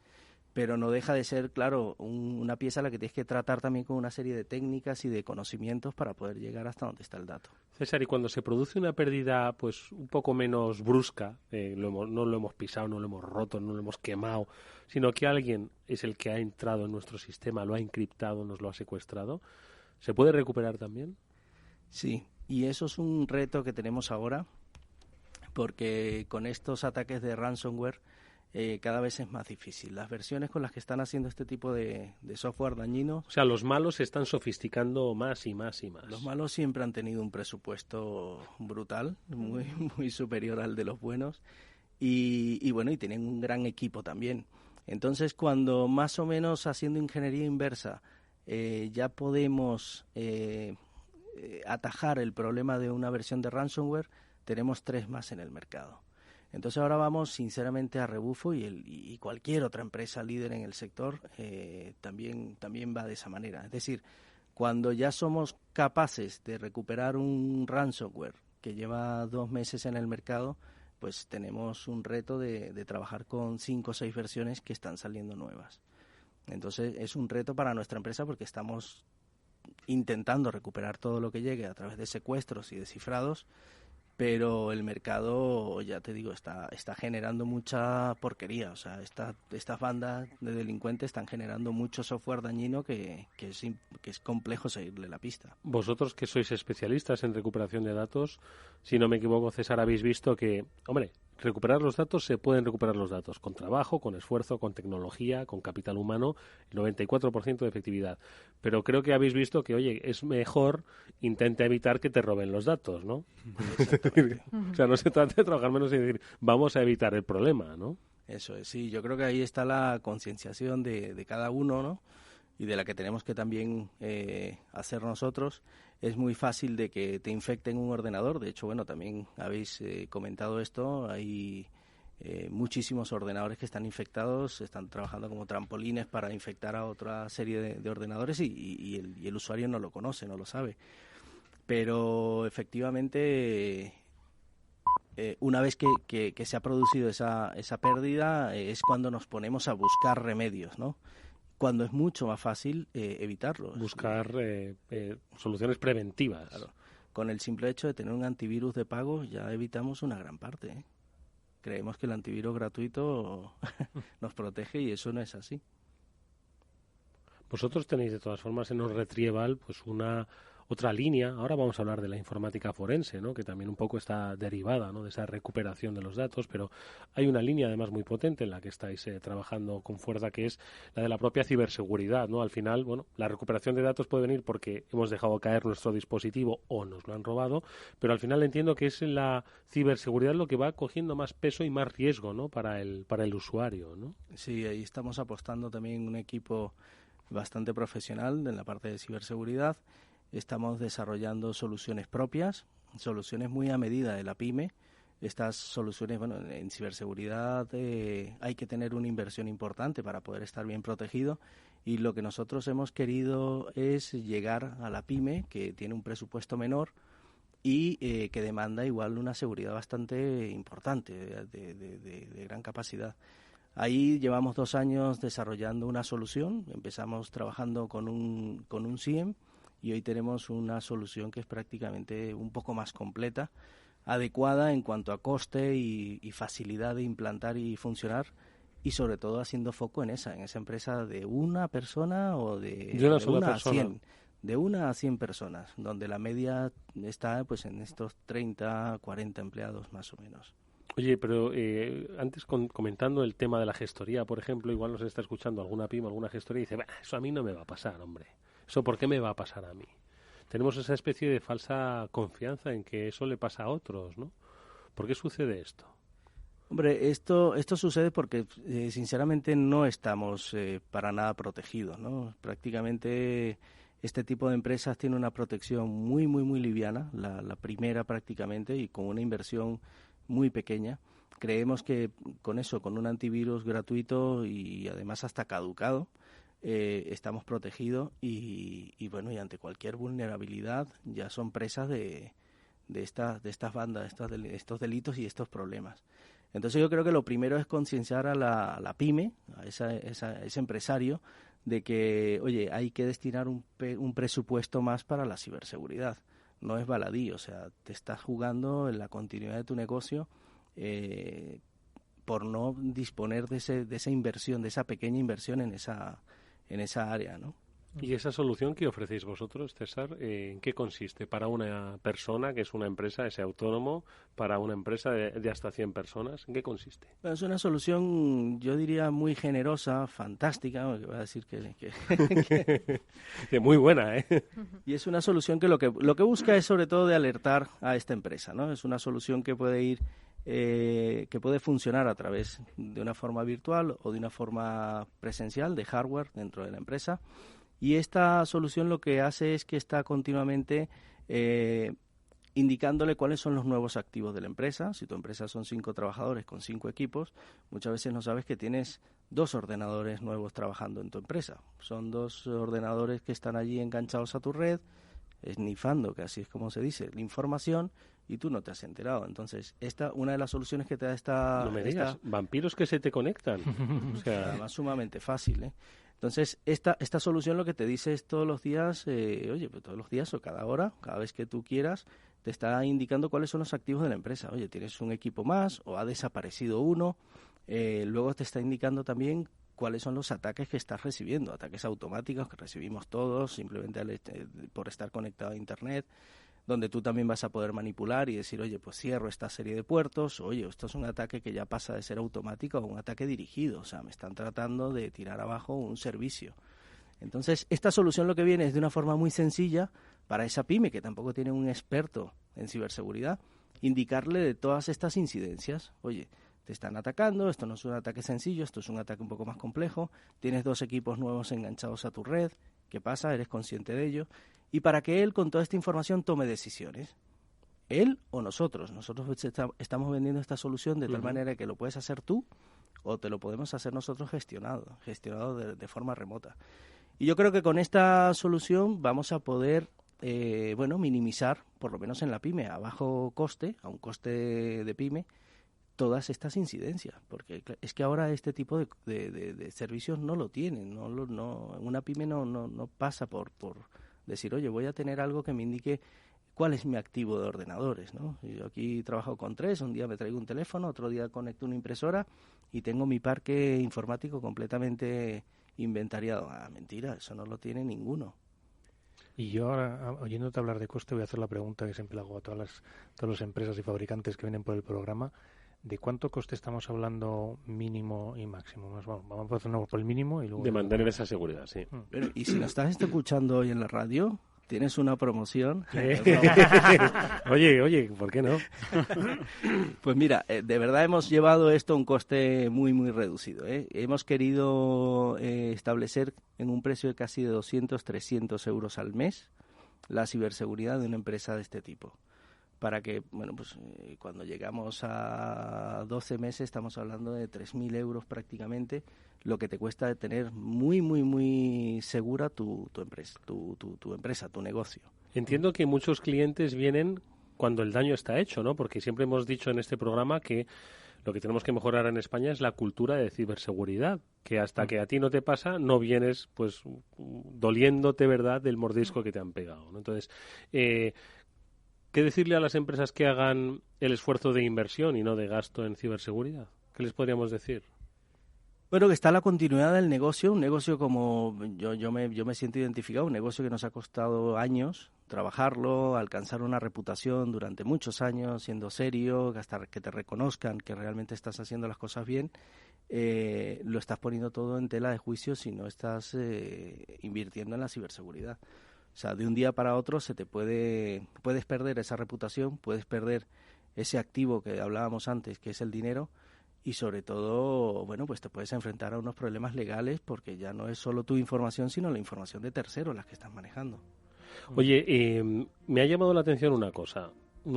Speaker 8: Pero no deja de ser, claro, una pieza a la que tienes que tratar también con una serie de técnicas y de conocimientos para poder llegar hasta donde está el dato.
Speaker 2: César, y cuando se produce una pérdida pues un poco menos brusca, no lo hemos pisado, no lo hemos roto, no lo hemos quemado, sino que alguien es el que ha entrado en nuestro sistema, lo ha encriptado, nos lo ha secuestrado, ¿se puede recuperar también?
Speaker 8: Sí, y eso es un reto que tenemos ahora, porque con estos ataques de ransomware cada vez es más difícil. Las versiones con las que están haciendo este tipo de software dañino...
Speaker 2: O sea, los malos se están sofisticando más y más y más.
Speaker 8: Los malos siempre han tenido un presupuesto brutal, muy, muy superior al de los buenos, y tienen un gran equipo también. Entonces, cuando más o menos haciendo ingeniería inversa ya podemos atajar el problema de una versión de ransomware, tenemos 3 más en el mercado. Entonces ahora vamos sinceramente a rebufo y cualquier otra empresa líder en el sector también va de esa manera. Es decir, cuando ya somos capaces de recuperar un ransomware que lleva 2 meses en el mercado, pues tenemos un reto de trabajar con 5 o 6 versiones que están saliendo nuevas. Entonces es un reto para nuestra empresa porque estamos intentando recuperar todo lo que llegue a través de secuestros y descifrados, pero el mercado, ya te digo, está generando mucha porquería. O sea, estas bandas de delincuentes están generando mucho software dañino que es complejo seguirle la pista.
Speaker 2: Vosotros que sois especialistas en recuperación de datos, si no me equivoco, César, habéis visto que, hombre, recuperar los datos, se pueden recuperar los datos con trabajo, con esfuerzo, con tecnología, con capital humano, el 94% de efectividad. Pero creo que habéis visto que, oye, es mejor intenta evitar que te roben los datos, ¿no? O sea, no se trata de trabajar menos y decir, vamos a evitar el problema, ¿no?
Speaker 8: Eso es, sí. Yo creo que ahí está la concienciación de cada uno, ¿no? Y de la que tenemos que también hacer nosotros. Es muy fácil de que te infecten un ordenador. De hecho, bueno, también habéis comentado esto. Hay muchísimos ordenadores que están infectados, están trabajando como trampolines para infectar a otra serie de ordenadores y el usuario no lo conoce, no lo sabe. Pero efectivamente una vez que se ha producido esa pérdida, es cuando nos ponemos a buscar remedios, ¿no? Cuando es mucho más fácil evitarlo.
Speaker 2: Buscar soluciones preventivas.
Speaker 8: Claro. Con el simple hecho de tener un antivirus de pago ya evitamos una gran parte, ¿eh? Creemos que el antivirus gratuito nos protege y eso no es así.
Speaker 2: Vosotros tenéis de todas formas en OsRetrieval pues una otra línea. Ahora vamos a hablar de la informática forense, ¿no? Que también un poco está derivada, ¿no? De esa recuperación de los datos, pero hay una línea además muy potente en la que estáis trabajando con fuerza, que es la de la propia ciberseguridad, ¿no? Al final, bueno, la recuperación de datos puede venir porque hemos dejado caer nuestro dispositivo o nos lo han robado, pero al final entiendo que es la ciberseguridad lo que va cogiendo más peso y más riesgo, ¿no? Para el usuario, ¿no?
Speaker 8: Sí, ahí estamos apostando también un equipo bastante profesional en la parte de ciberseguridad. Estamos desarrollando soluciones propias, soluciones muy a medida de la pyme. Estas soluciones, bueno, en ciberseguridad hay que tener una inversión importante para poder estar bien protegido, y lo que nosotros hemos querido es llegar a la pyme, que tiene un presupuesto menor y que demanda igual una seguridad bastante importante, de gran capacidad. Ahí llevamos 2 años desarrollando una solución. Empezamos trabajando con un SIEM y hoy tenemos una solución que es prácticamente un poco más completa, adecuada en cuanto a coste y facilidad de implantar y funcionar, y sobre todo haciendo foco en esa empresa de una persona o de una a 100. De 1 a 100 personas, donde la media está pues en estos 30, 40 empleados más o menos.
Speaker 2: Oye, pero antes comentando el tema de la gestoría, por ejemplo, igual nos está escuchando alguna pyme, alguna gestoría y dice, eso a mí no me va a pasar, hombre. ¿Eso por qué me va a pasar a mí? Tenemos esa especie de falsa confianza en que eso le pasa a otros, ¿no? ¿Por qué sucede esto?
Speaker 8: Hombre, esto sucede porque sinceramente no estamos para nada protegidos, ¿no? Prácticamente este tipo de empresas tiene una protección muy, muy, muy liviana, la primera prácticamente, y con una inversión muy pequeña. Creemos que con eso, con un antivirus gratuito y además hasta caducado, estamos protegidos y bueno, y ante cualquier vulnerabilidad ya son presas de estas bandas, estos delitos y estos problemas. Entonces yo creo que lo primero es concienciar a la pyme, a ese empresario, de que, oye, hay que destinar un presupuesto más para la ciberseguridad. No es baladí, o sea, te estás jugando en la continuidad de tu negocio por no disponer de esa inversión, de esa pequeña inversión en esa área, ¿no?
Speaker 2: ¿Y esa solución que ofrecéis vosotros, César, en qué consiste? Para una persona que es una empresa, ese autónomo, para una empresa de hasta 100 personas, ¿en qué consiste?
Speaker 8: Bueno, es una solución, yo diría, muy generosa, fantástica, porque voy a decir
Speaker 2: que muy buena, ¿eh?
Speaker 8: Y es una solución que lo que busca es sobre todo de alertar a esta empresa, ¿no? Es una solución que puede ir que puede funcionar a través de una forma virtual o de una forma presencial de hardware dentro de la empresa. Y esta solución lo que hace es que está continuamente indicándole cuáles son los nuevos activos de la empresa. Si tu empresa son 5 trabajadores con 5 equipos, muchas veces no sabes que tienes 2 ordenadores nuevos trabajando en tu empresa. Son 2 ordenadores que están allí enganchados a tu red, esnifando, que así es como se dice, la información, y tú no te has enterado. Entonces, una de las soluciones que te da esta...
Speaker 2: No me digas, vampiros que se te conectan.
Speaker 8: O sea, además sumamente fácil, ¿eh? Entonces, esta solución lo que te dice es todos los días, oye, pues todos los días o cada hora, cada vez que tú quieras, te está indicando cuáles son los activos de la empresa. Oye, tienes un equipo más o ha desaparecido uno. Luego te está indicando también cuáles son los ataques que estás recibiendo, ataques automáticos que recibimos todos simplemente por estar conectado a Internet, donde tú también vas a poder manipular y decir, oye, pues cierro esta serie de puertos, oye, esto es un ataque que ya pasa de ser automático a un ataque dirigido, o sea, me están tratando de tirar abajo un servicio. Entonces, esta solución lo que viene es de una forma muy sencilla para esa pyme que tampoco tiene un experto en ciberseguridad, indicarle de todas estas incidencias, oye, te están atacando, esto no es un ataque sencillo, esto es un ataque un poco más complejo, tienes 2 equipos nuevos enganchados a tu red, ¿qué pasa? ¿Eres consciente de ello? Y para que él, con toda esta información, tome decisiones. Él o nosotros. Nosotros estamos vendiendo esta solución de tal manera que lo puedes hacer tú o te lo podemos hacer nosotros gestionado de forma remota. Y yo creo que con esta solución vamos a poder minimizar, por lo menos en la pyme, a bajo coste, a un coste de pyme, todas estas incidencias, porque es que ahora este tipo de servicios no lo tienen, una pyme no pasa por decir, oye, voy a tener algo que me indique cuál es mi activo de ordenadores, ¿no? Yo aquí trabajo con 3, un día me traigo un teléfono, otro día conecto una impresora y tengo mi parque informático completamente inventariado. Mentira, eso no lo tiene ninguno.
Speaker 4: Y yo ahora, oyéndote hablar de coste, voy a hacer la pregunta que siempre le hago a todas las empresas y fabricantes que vienen por el programa. ¿De cuánto coste estamos hablando mínimo y máximo? Vamos a hacerlo por el mínimo y luego...
Speaker 2: De mantener esa seguridad, sí.
Speaker 8: Pero, y si nos estás escuchando hoy en la radio, tienes una promoción.
Speaker 2: Oye, ¿por qué no?
Speaker 8: Pues mira, de verdad hemos llevado esto a un coste muy, muy reducido. Hemos querido establecer en un precio de casi de 200, 300 euros al mes la ciberseguridad de una empresa de este tipo. Para que, cuando llegamos a 12 meses estamos hablando de 3.000 euros prácticamente, lo que te cuesta de tener muy, muy, muy segura tu empresa, tu negocio.
Speaker 2: Entiendo que muchos clientes vienen cuando el daño está hecho, ¿no? Porque siempre hemos dicho en este programa que lo que tenemos que mejorar en España es la cultura de ciberseguridad, que hasta que a ti no te pasa, no vienes pues doliéndote, ¿verdad?, del mordisco que te han pegado, ¿no? Entonces, ¿qué decirle a las empresas que hagan el esfuerzo de inversión y no de gasto en ciberseguridad? ¿Qué les podríamos decir?
Speaker 8: Bueno, que está la continuidad del negocio, un negocio como yo me siento identificado, un negocio que nos ha costado años trabajarlo, alcanzar una reputación durante muchos años, siendo serio, hasta que te reconozcan que realmente estás haciendo las cosas bien, lo estás poniendo todo en tela de juicio si no estás invirtiendo en la ciberseguridad. O sea, de un día para otro puedes perder esa reputación, puedes perder ese activo que hablábamos antes, que es el dinero, y sobre todo, pues te puedes enfrentar a unos problemas legales porque ya no es solo tu información, sino la información de terceros las que estás manejando.
Speaker 2: Oye, me ha llamado la atención una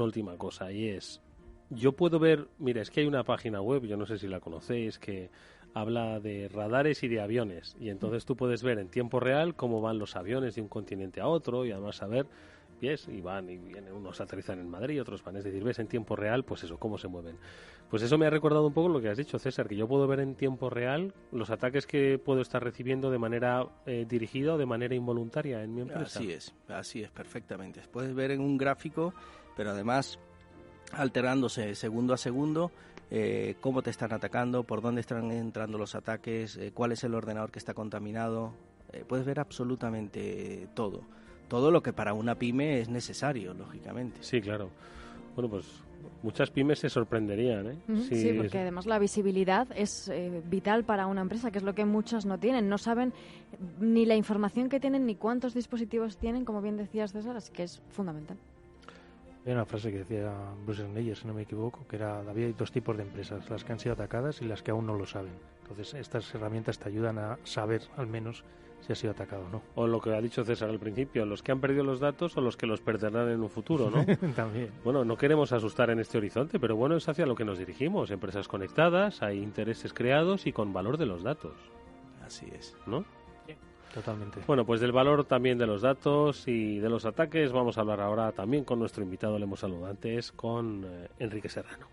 Speaker 2: última cosa, y es, yo puedo ver, mira, es que hay una página web, yo no sé si la conocéis, que habla de radares y de aviones, y entonces tú puedes ver en tiempo real cómo van los aviones de un continente a otro, y además saber, y van y vienen, unos aterrizan en Madrid, otros van, es decir, ves en tiempo real, pues eso, cómo se mueven. Pues eso me ha recordado un poco lo que has dicho, César, que yo puedo ver en tiempo real los ataques que puedo estar recibiendo de manera dirigida o de manera involuntaria en mi empresa.
Speaker 8: Así es, perfectamente. Puedes ver en un gráfico, pero además alterándose segundo a segundo, cómo te están atacando, por dónde están entrando los ataques, cuál es el ordenador que está contaminado. Puedes ver absolutamente todo lo que para una pyme es necesario, lógicamente.
Speaker 2: Sí, claro. Bueno, pues muchas pymes se sorprenderían, ¿eh?
Speaker 3: Sí, porque además la visibilidad es vital para una empresa, que es lo que muchas no tienen. No saben ni la información que tienen, ni cuántos dispositivos tienen, como bien decías, César, así que es fundamental.
Speaker 4: Hay una frase que decía Bruce Schneier, si no me equivoco, que había dos tipos de empresas, las que han sido atacadas y las que aún no lo saben. Entonces, estas herramientas te ayudan a saber, al menos, si ha sido atacado o no.
Speaker 2: O lo que ha dicho César al principio, los que han perdido los datos o los que los perderán en un futuro, ¿no?
Speaker 4: También.
Speaker 2: Bueno, no queremos asustar en este horizonte, pero bueno, es hacia lo que nos dirigimos. Empresas conectadas, hay intereses creados y con valor de los datos.
Speaker 8: Así es.
Speaker 2: ¿No?
Speaker 4: Sí, totalmente.
Speaker 2: Bueno, pues del valor también de los datos y de los ataques vamos a hablar ahora también con nuestro invitado, le hemos saludado antes, con Enrique Serrano.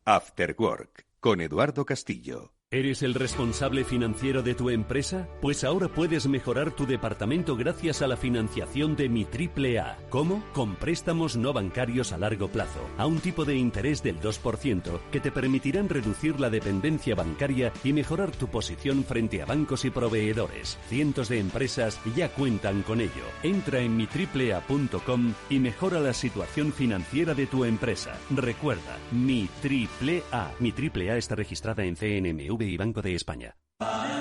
Speaker 1: After Work, con Eduardo Castillo.
Speaker 10: ¿Eres el responsable financiero de tu empresa? Pues ahora puedes mejorar tu departamento gracias a la financiación de Mi Triple A. ¿Cómo? Con préstamos no bancarios a largo plazo, a un tipo de interés del 2%, que te permitirán reducir la dependencia bancaria y mejorar tu posición frente a bancos y proveedores. Cientos de empresas ya cuentan con ello. Entra en mitriplea.com y mejora la situación financiera de tu empresa. Recuerda, Mi Triple A. Mi Triple A está registrada en CNMV y Banco de España.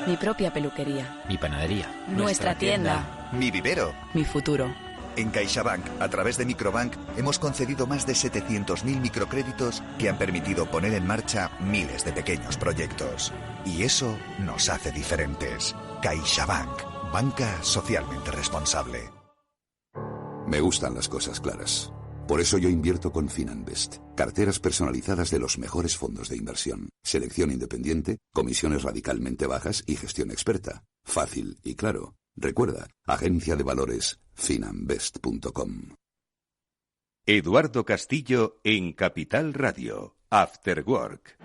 Speaker 11: Mi propia peluquería.
Speaker 12: Mi panadería.
Speaker 11: Nuestra tienda.
Speaker 13: Mi vivero.
Speaker 11: Mi futuro.
Speaker 13: En CaixaBank, a través de Microbank, hemos concedido más de 700.000 microcréditos que han permitido poner en marcha miles de pequeños proyectos. Y eso nos hace diferentes. CaixaBank, banca socialmente responsable.
Speaker 14: Me gustan las cosas claras. Por eso yo invierto con Finanbest. Carteras personalizadas de los mejores fondos de inversión. Selección independiente, comisiones radicalmente bajas y gestión experta. Fácil y claro. Recuerda, agencia de valores finanbest.com.
Speaker 1: Eduardo Castillo en Capital Radio, After Work.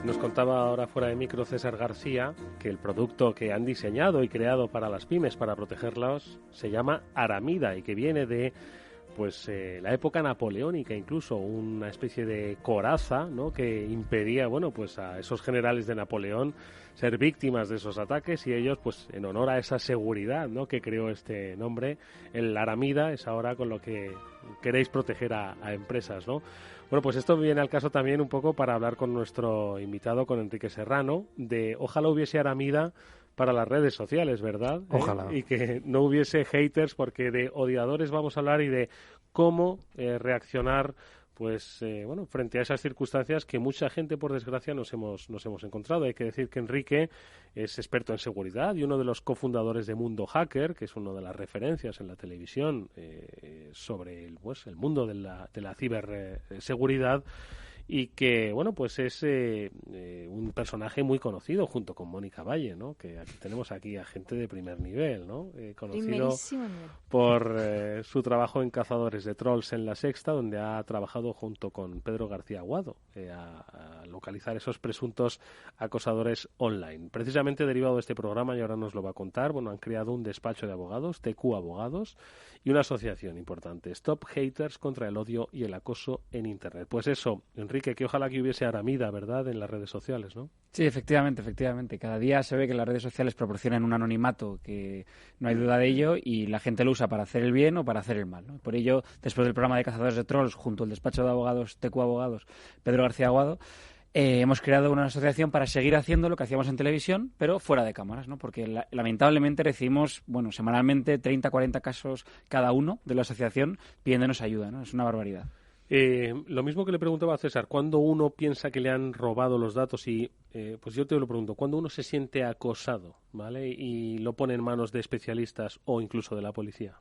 Speaker 2: Nos contaba ahora fuera de micro César García que el producto que han diseñado y creado para las pymes para protegerlas se llama Aramida y que viene de la época napoleónica, incluso una especie de coraza, ¿no?, que impedía, a esos generales de Napoleón ser víctimas de esos ataques, y ellos, en honor a esa seguridad, ¿no?, que creó este nombre, el Aramida es ahora con lo que queréis proteger a empresas, ¿no? Bueno, pues esto viene al caso también un poco para hablar con nuestro invitado, con Enrique Serrano, de ojalá hubiese Aramida para las redes sociales, ¿verdad?
Speaker 4: Ojalá.
Speaker 2: Y que no hubiese haters, porque de odiadores vamos a hablar y de cómo reaccionar frente a esas circunstancias que mucha gente, por desgracia, nos hemos encontrado. Hay que decir que Enrique es experto en seguridad y uno de los cofundadores de Mundo Hacker, que es una de las referencias en la televisión sobre el mundo de la ciberseguridad. Y que, es un personaje muy conocido junto con Mónica Valle, ¿no? Que aquí tenemos a gente de primer nivel, ¿no? Conocido por su trabajo en Cazadores de Trolls en La Sexta, donde ha trabajado junto con Pedro García Aguado a localizar esos presuntos acosadores online. Precisamente derivado de este programa, y ahora nos lo va a contar, han creado un despacho de abogados, TQ Abogados, y una asociación importante, Stop Haters, contra el odio y el acoso en Internet. Pues eso, Enrique, que ojalá que hubiese Aramida, ¿verdad?, en las redes sociales, ¿no?
Speaker 9: Sí, efectivamente. Cada día se ve que las redes sociales proporcionan un anonimato que no hay duda de ello, y la gente lo usa para hacer el bien o para hacer el mal, ¿no? Por ello, después del programa de Cazadores de Trolls, junto al despacho de abogados TQ Abogados, Pedro García Aguado, hemos creado una asociación para seguir haciendo lo que hacíamos en televisión, pero fuera de cámaras, ¿no? Porque lamentablemente recibimos, semanalmente 30, 40 casos cada uno de la asociación pidiéndonos ayuda, ¿no? Es una barbaridad.
Speaker 2: Lo mismo que le preguntaba a César, ¿cuándo uno piensa que le han robado los datos? Y yo te lo pregunto, ¿cuándo uno se siente acosado, ¿vale?, y lo pone en manos de especialistas o incluso de la policía?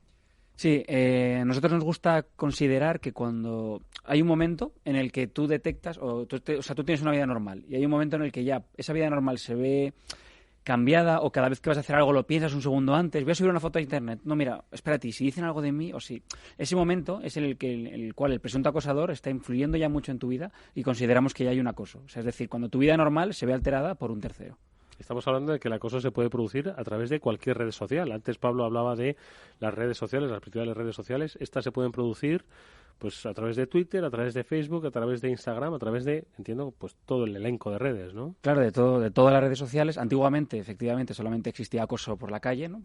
Speaker 9: Sí, a nosotros nos gusta considerar que cuando hay un momento en el que tú detectas, tú tienes una vida normal, y hay un momento en el que ya esa vida normal se ve cambiada, o cada vez que vas a hacer algo lo piensas un segundo antes, voy a subir una foto a internet, no, mira, espérate, si dicen algo de mí o si... Ese momento es el cual el presunto acosador está influyendo ya mucho en tu vida y consideramos que ya hay un acoso. O sea, es decir, cuando tu vida normal se ve alterada por un tercero.
Speaker 2: Estamos hablando de que el acoso se puede producir a través de cualquier red social. Antes Pablo hablaba de las redes sociales, las principales redes sociales. Estas se pueden producir a través de Twitter, a través de Facebook, a través de Instagram, a través de, entiendo, todo el elenco de redes, ¿no?
Speaker 9: Claro, de todas las redes sociales. Antiguamente, efectivamente, solamente existía acoso por la calle, ¿no?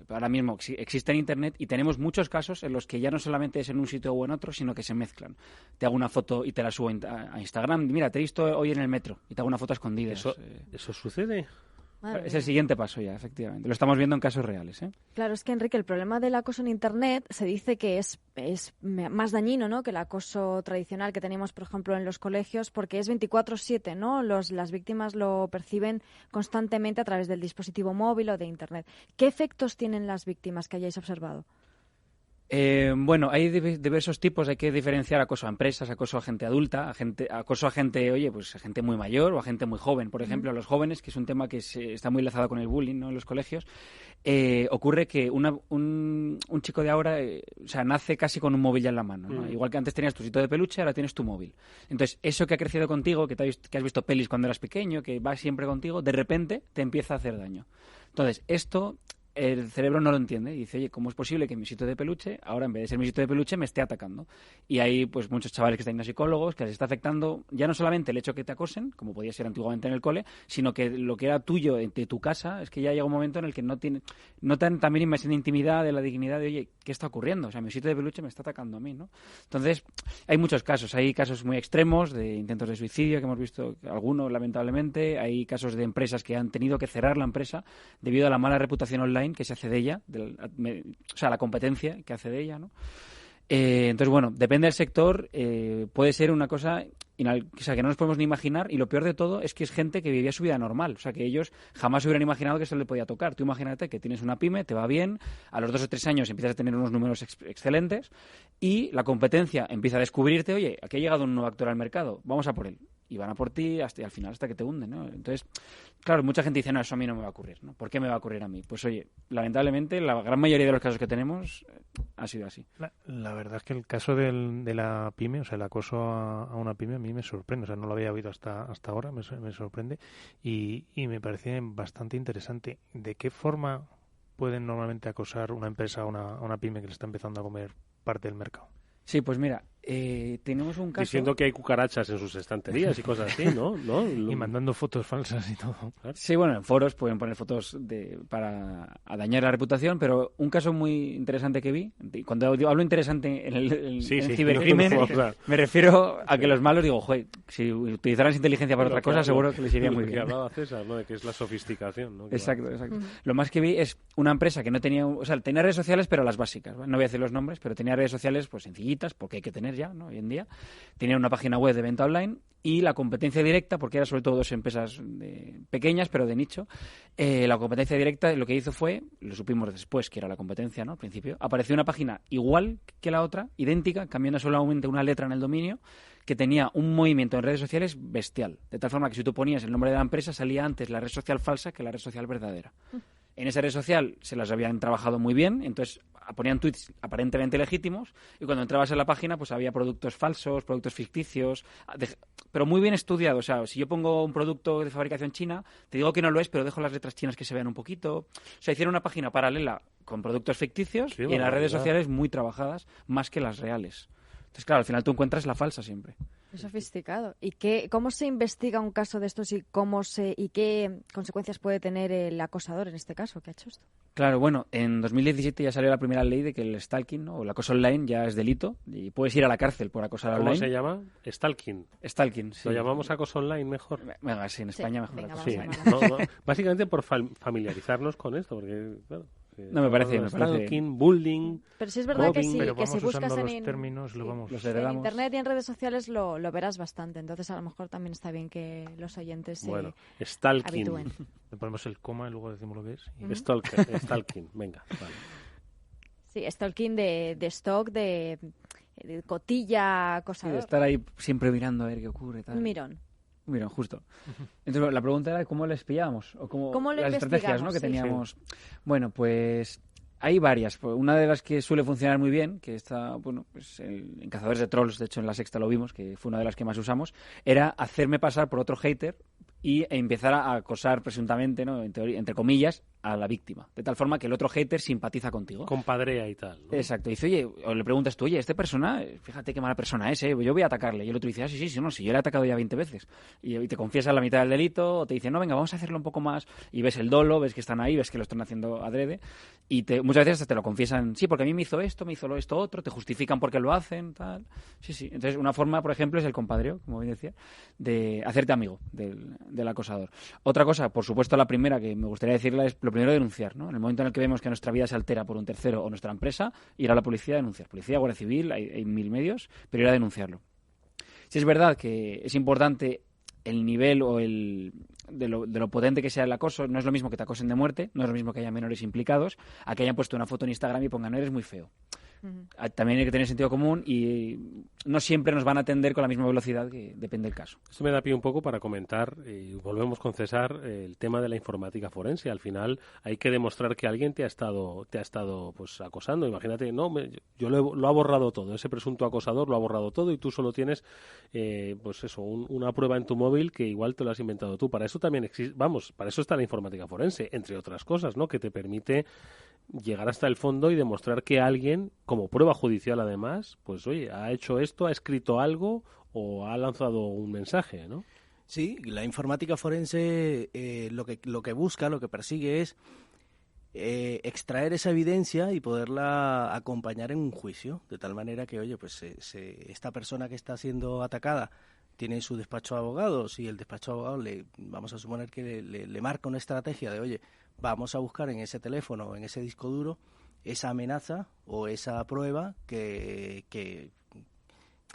Speaker 9: Ahora mismo existe en Internet, y tenemos muchos casos en los que ya no solamente es en un sitio o en otro, sino que se mezclan. Te hago una foto y te la subo a Instagram. Mira, te he visto hoy en el metro y te hago una foto escondida.
Speaker 2: ¿Eso sucede?
Speaker 9: Es el siguiente paso ya, efectivamente. Lo estamos viendo en casos reales, ¿eh?
Speaker 3: Claro, es que, Enrique, el problema del acoso en Internet se dice que es más dañino, ¿no?, que el acoso tradicional que tenemos, por ejemplo, en los colegios, porque es 24/7, ¿no? Las víctimas lo perciben constantemente a través del dispositivo móvil o de Internet. ¿Qué efectos tienen las víctimas que hayáis observado?
Speaker 9: Hay diversos tipos. Hay que diferenciar acoso a empresas, acoso a gente adulta, acoso a gente, a gente muy mayor o a gente muy joven. Por ejemplo, a los jóvenes, que es un tema que está muy enlazado con el bullying, ¿no?, en los colegios. Ocurre que un chico de ahora nace casi con un móvil ya en la mano, ¿no? Igual que antes tenías tu sitio de peluche, ahora tienes tu móvil. Entonces, eso que ha crecido contigo, que has visto pelis cuando eras pequeño, que va siempre contigo, de repente te empieza a hacer daño. Entonces, esto... el cerebro no lo entiende y dice, oye, ¿cómo es posible que mi sitio de peluche, ahora en vez de ser mi sitio de peluche, me esté atacando? Y hay muchos chavales que están yendo a psicólogos, que les está afectando ya no solamente el hecho que te acosen, como podía ser antiguamente en el cole, sino que lo que era tuyo de tu casa, es que ya llega un momento en el que no tan también invasión de intimidad, de la dignidad de, oye, ¿qué está ocurriendo? O sea, mi sitio de peluche me está atacando a mí, ¿no? Entonces, hay muchos casos. Hay casos muy extremos de intentos de suicidio, que hemos visto algunos, lamentablemente. Hay casos de empresas que han tenido que cerrar la empresa debido a la mala reputación online que se hace de ella, la competencia que hace de ella, ¿no? Entonces, depende del sector, puede ser una cosa que no nos podemos ni imaginar, y lo peor de todo es que es gente que vivía su vida normal, o sea, que ellos jamás hubieran imaginado que eso le podía tocar. Tú imagínate que tienes una pyme, te va bien, a los 2 o 3 años empiezas a tener unos números excelentes y la competencia empieza a descubrirte, oye, aquí ha llegado un nuevo actor al mercado, vamos a por él. Y van a por ti y al final hasta que te hunden, ¿no? Entonces, claro, mucha gente dice, no, eso a mí no me va a ocurrir, ¿no? ¿Por qué me va a ocurrir a mí? Pues oye, lamentablemente la gran mayoría de los casos que tenemos ha sido así.
Speaker 4: La verdad es que el caso de la pyme, o sea, el acoso a una pyme a mí me sorprende, o sea, no lo había oído hasta ahora, me sorprende y me parece bastante interesante. ¿De qué forma pueden normalmente acosar una empresa a una pyme que le está empezando a comer parte del mercado?
Speaker 9: Sí, pues mira, tenemos un caso...
Speaker 2: Diciendo que hay cucarachas en sus estanterías y cosas así, ¿no?
Speaker 4: Y mandando fotos falsas y todo.
Speaker 2: Claro.
Speaker 9: Sí, bueno, en foros pueden poner fotos para dañar la reputación, pero un caso muy interesante que vi, cuando hablo interesante en el cibercrimen, me refiero a que los malos, digo, joder, si utilizaran esa inteligencia para otra cosa, seguro que les iría muy bien.
Speaker 2: Que hablaba César, ¿no? De que es la sofisticación, ¿no?
Speaker 9: Exacto. Lo más que vi es una empresa que no tenía, o sea, tenía redes sociales, pero las básicas, ¿vale? No voy a decir los nombres, pero tenía redes sociales pues sencillitas, porque hay que tener ya, ¿no? Hoy en día. Tenía una página web de venta online y la competencia directa, porque era sobre todo dos empresas pequeñas, pero de nicho, la competencia directa lo que hizo fue, lo supimos después que era la competencia, ¿no? Al principio, apareció una página igual que la otra, idéntica, cambiando solamente una letra en el dominio, que tenía un movimiento en redes sociales bestial. De tal forma que si tú ponías el nombre de la empresa, salía antes la red social falsa que la red social verdadera. En esa red social se las habían trabajado muy bien, entonces ponían tweets aparentemente legítimos y cuando entrabas en la página pues había productos falsos, productos ficticios, pero muy bien estudiados. O sea, si yo pongo un producto de fabricación china, te digo que no lo es, pero dejo las letras chinas que se vean un poquito. O sea, hicieron una página paralela con productos ficticios y en las redes sociales muy trabajadas, más que las reales. Entonces, claro, al final tú encuentras la falsa siempre.
Speaker 3: Es sofisticado. ¿Y cómo se investiga un caso de estos y qué consecuencias puede tener el acosador en este caso que ha hecho esto?
Speaker 9: Claro, bueno, en 2017 ya salió la primera ley de que el stalking, ¿no? O el acoso online ya es delito y puedes ir a la cárcel por acosar online.
Speaker 2: ¿Cómo se llama? Stalking.
Speaker 9: Stalking, sí.
Speaker 2: ¿Lo llamamos acoso online mejor?
Speaker 9: Venga, sí, en España mejor.
Speaker 3: Venga,
Speaker 9: acoso
Speaker 3: vamos
Speaker 9: online.
Speaker 2: No, básicamente por familiarizarnos con esto, porque claro.
Speaker 9: No, me parece.
Speaker 2: Stalking, bullying.
Speaker 3: Pero sí es verdad que si buscas en internet y en redes sociales lo verás bastante. Entonces a lo mejor también está bien que los oyentes se habitúen.
Speaker 4: Le ponemos el coma y luego decimos lo que es.
Speaker 2: Stalking, venga. Vale.
Speaker 3: Sí, stalking de stock, de cotilla, cosa.
Speaker 9: Sí, de estar ahí siempre mirando a ver qué ocurre. Tal.
Speaker 3: Mirón.
Speaker 9: Mira, justo. Entonces, la pregunta era cómo lo espiábamos o cómo las estrategias, ¿no? Que teníamos. Sí. Bueno, pues hay varias. Una de las que suele funcionar muy bien, que está, bueno, pues en Cazadores de Trolls, de hecho en La Sexta lo vimos, que fue una de las que más usamos, era hacerme pasar por otro hater y empezar a acosar presuntamente, ¿no? En teoría, entre comillas, a la víctima. De tal forma que el otro hater simpatiza contigo.
Speaker 2: Compadrea y tal, ¿no?
Speaker 9: Exacto. Dice, oye, o le preguntas tú, oye, esta persona, fíjate qué mala persona es, yo voy a atacarle. Y el otro dice, sí, yo le he atacado ya 20 veces. Y te confiesa la mitad del delito, o te dice, no, venga, vamos a hacerlo un poco más. Y ves el dolo, ves que están ahí, ves que lo están haciendo adrede. Y muchas veces hasta te lo confiesan, sí, porque a mí me hizo esto otro, te justifican por qué lo hacen, tal. Sí. Entonces, una forma, por ejemplo, es el compadreo, como bien decía, de hacerte amigo del acosador. Otra cosa, por supuesto, la primera que me gustaría decirla es lo primero, denunciar, ¿no? En el momento en el que vemos que nuestra vida se altera por un tercero o nuestra empresa, ir a la policía a denunciar. Policía, Guardia Civil, hay mil medios, pero ir a denunciarlo. Si es verdad que es importante el nivel o de lo potente que sea el acoso, no es lo mismo que te acosen de muerte, no es lo mismo que haya menores implicados, a que hayan puesto una foto en Instagram y pongan, no eres muy feo. También hay que tener sentido común y no siempre nos van a atender con la misma velocidad, que depende del caso.
Speaker 2: Esto me da pie un poco para comentar, y volvemos con César, el tema de la informática forense. Al final hay que demostrar que alguien te ha estado pues acosando. Imagínate, lo ha borrado todo, ese presunto acosador lo ha borrado todo y tú solo tienes pues eso, una prueba en tu móvil que igual te lo has inventado tú. Para eso también para eso está la informática forense, entre otras cosas, ¿no? Que te permite llegar hasta el fondo y demostrar que alguien, como prueba judicial además, pues oye, ha hecho esto, ha escrito algo o ha lanzado un mensaje, ¿no?
Speaker 8: Sí, la informática forense lo que busca, lo que persigue es extraer esa evidencia y poderla acompañar en un juicio, de tal manera que, oye, pues esta persona que está siendo atacada tiene su despacho de abogados y el despacho de abogados vamos a suponer que le marca una estrategia de, oye, vamos a buscar en ese teléfono o en ese disco duro esa amenaza o esa prueba que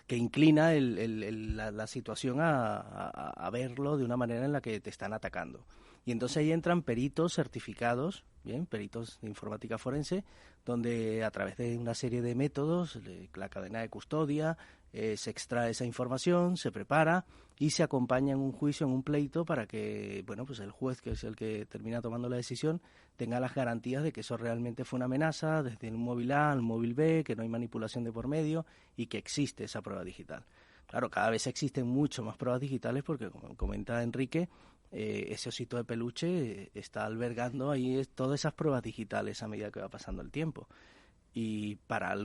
Speaker 8: inclina la situación a verlo de una manera en la que te están atacando. Y entonces ahí entran peritos certificados, bien, peritos de informática forense, donde a través de una serie de métodos, la cadena de custodia, se extrae esa información, se prepara y se acompaña en un juicio, en un pleito, para que, bueno, pues el juez, que es el que termina tomando la decisión, tenga las garantías de que eso realmente fue una amenaza, desde un móvil A al móvil B, que no hay manipulación de por medio y que existe esa prueba digital. Claro, cada vez existen mucho más pruebas digitales porque, como comenta Enrique, ese osito de peluche está albergando ahí todas esas pruebas digitales a medida que va pasando el tiempo. Y para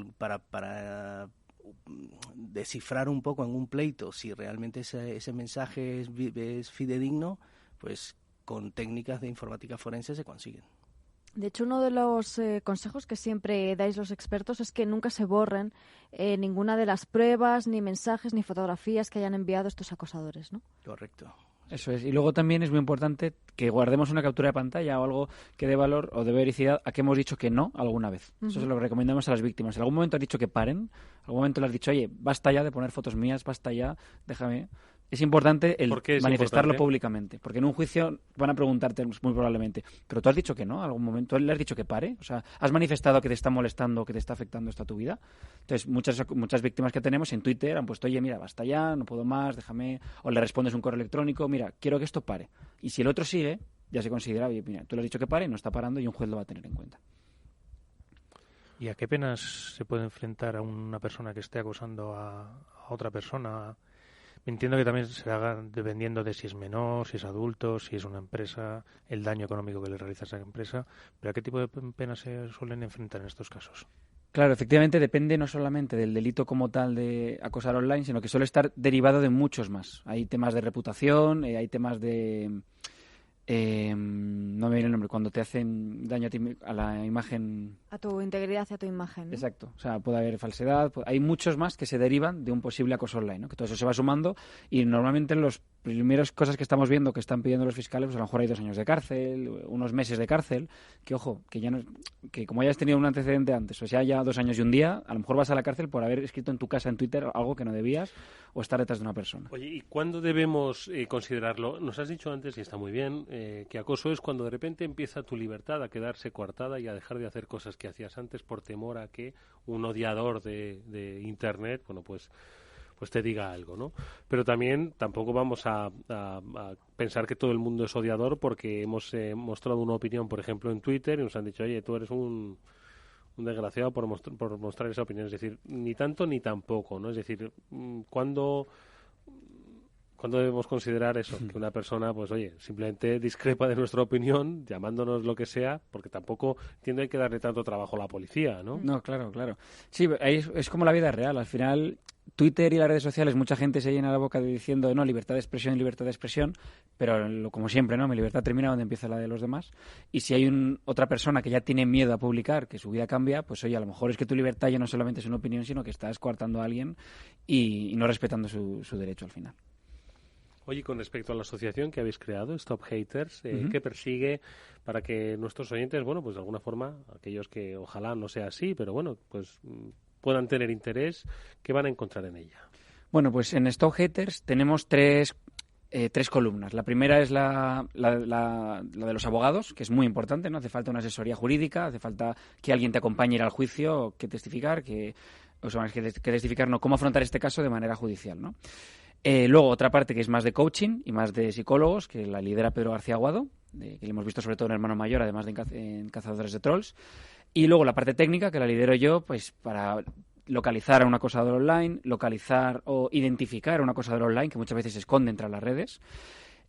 Speaker 8: descifrar un poco en un pleito si realmente ese mensaje es fidedigno, pues con técnicas de informática forense se consiguen.
Speaker 3: De hecho, uno de los consejos que siempre dais los expertos es que nunca se borren ninguna de las pruebas, ni mensajes, ni fotografías que hayan enviado estos acosadores, ¿no?
Speaker 8: Correcto.
Speaker 9: Eso es. Y luego también es muy importante que guardemos una captura de pantalla o algo que dé valor o de vericidad a que hemos dicho que no alguna vez. Eso es lo que recomendamos a las víctimas. En algún momento has dicho que paren, en algún momento le has dicho, oye, basta ya de poner fotos mías, basta ya, déjame. Es importante el manifestarlo públicamente, porque en un juicio van a preguntarte muy probablemente, pero tú has dicho que no, en algún momento le has dicho que pare, o sea, has manifestado que te está molestando, que te está afectando esto a tu vida. Entonces, muchas víctimas que tenemos en Twitter han puesto, oye, mira, basta ya, no puedo más, déjame, o le respondes un correo electrónico, mira, quiero que esto pare. Y si el otro sigue, ya se considera, oye, mira, tú le has dicho que pare, no está parando y un juez lo va a tener en cuenta.
Speaker 4: ¿Y a qué penas se puede enfrentar a una persona que esté acosando a otra persona? Entiendo que también se haga dependiendo de si es menor, si es adulto, si es una empresa, el daño económico que le realiza esa empresa. ¿Pero a qué tipo de penas se suelen enfrentar en estos casos?
Speaker 9: Claro, efectivamente depende no solamente del delito como tal de acosar online, sino que suele estar derivado de muchos más. Hay temas de reputación, hay temas de... no me viene el nombre, cuando te hacen daño a la imagen...
Speaker 3: A tu integridad y a tu imagen, ¿no?
Speaker 9: Exacto, o sea, puede haber falsedad, hay muchos más que se derivan de un posible acoso online, ¿no? Que todo eso se va sumando y normalmente en las primeras cosas que estamos viendo que están pidiendo los fiscales, pues a lo mejor hay 2 años de cárcel, unos meses de cárcel, que ojo, que ya no, que como hayas tenido un antecedente antes, o sea, ya 2 años y un día, a lo mejor vas a la cárcel por haber escrito en tu casa en Twitter algo que no debías o estar detrás de una persona.
Speaker 2: Oye, ¿y cuándo debemos considerarlo? Nos has dicho antes, y está muy bien, que acoso es cuando de repente empieza tu libertad a quedarse coartada y a dejar de hacer cosas que hacías antes por temor a que un odiador de Internet, bueno, pues te diga algo, ¿no? Pero también tampoco vamos a pensar que todo el mundo es odiador porque hemos mostrado una opinión, por ejemplo, en Twitter y nos han dicho, oye, tú eres un desgraciado por mostrar esa opinión. Es decir, ni tanto ni tampoco, ¿no? Es decir, ¿cuándo debemos considerar eso? Que una persona, pues oye, simplemente discrepa de nuestra opinión, llamándonos lo que sea, porque tampoco entiendo hay que darle tanto trabajo a la policía, ¿no?
Speaker 9: No, claro. Sí, es como la vida real. Al final, Twitter y las redes sociales, mucha gente se llena la boca diciendo, no, libertad de expresión, pero como siempre, ¿no? Mi libertad termina donde empieza la de los demás. Y si hay otra persona que ya tiene miedo a publicar, que su vida cambia, pues oye, a lo mejor es que tu libertad ya no solamente es una opinión, sino que estás coartando a alguien y no respetando su derecho al final.
Speaker 2: Oye, con respecto a la asociación que habéis creado, Stop Haters, ¿qué persigue para que nuestros oyentes, bueno, pues de alguna forma, aquellos que ojalá no sea así, pero bueno, pues puedan tener interés, ¿qué van a encontrar en ella?
Speaker 9: Bueno, pues en Stop Haters tenemos tres columnas. La primera es la de los abogados, que es muy importante, ¿no? Hace falta una asesoría jurídica, hace falta que alguien te acompañe a ir al juicio, que testificar, que testificar, no, cómo afrontar este caso de manera judicial, ¿no? Luego otra parte que es más de coaching y más de psicólogos, que la lidera Pedro García Aguado, que le hemos visto sobre todo en Hermano Mayor, además de en Cazadores de Trolls. Y luego la parte técnica, que la lidero yo, pues para localizar a un acosador online, localizar o identificar a un acosador online, que muchas veces se esconde entre las redes.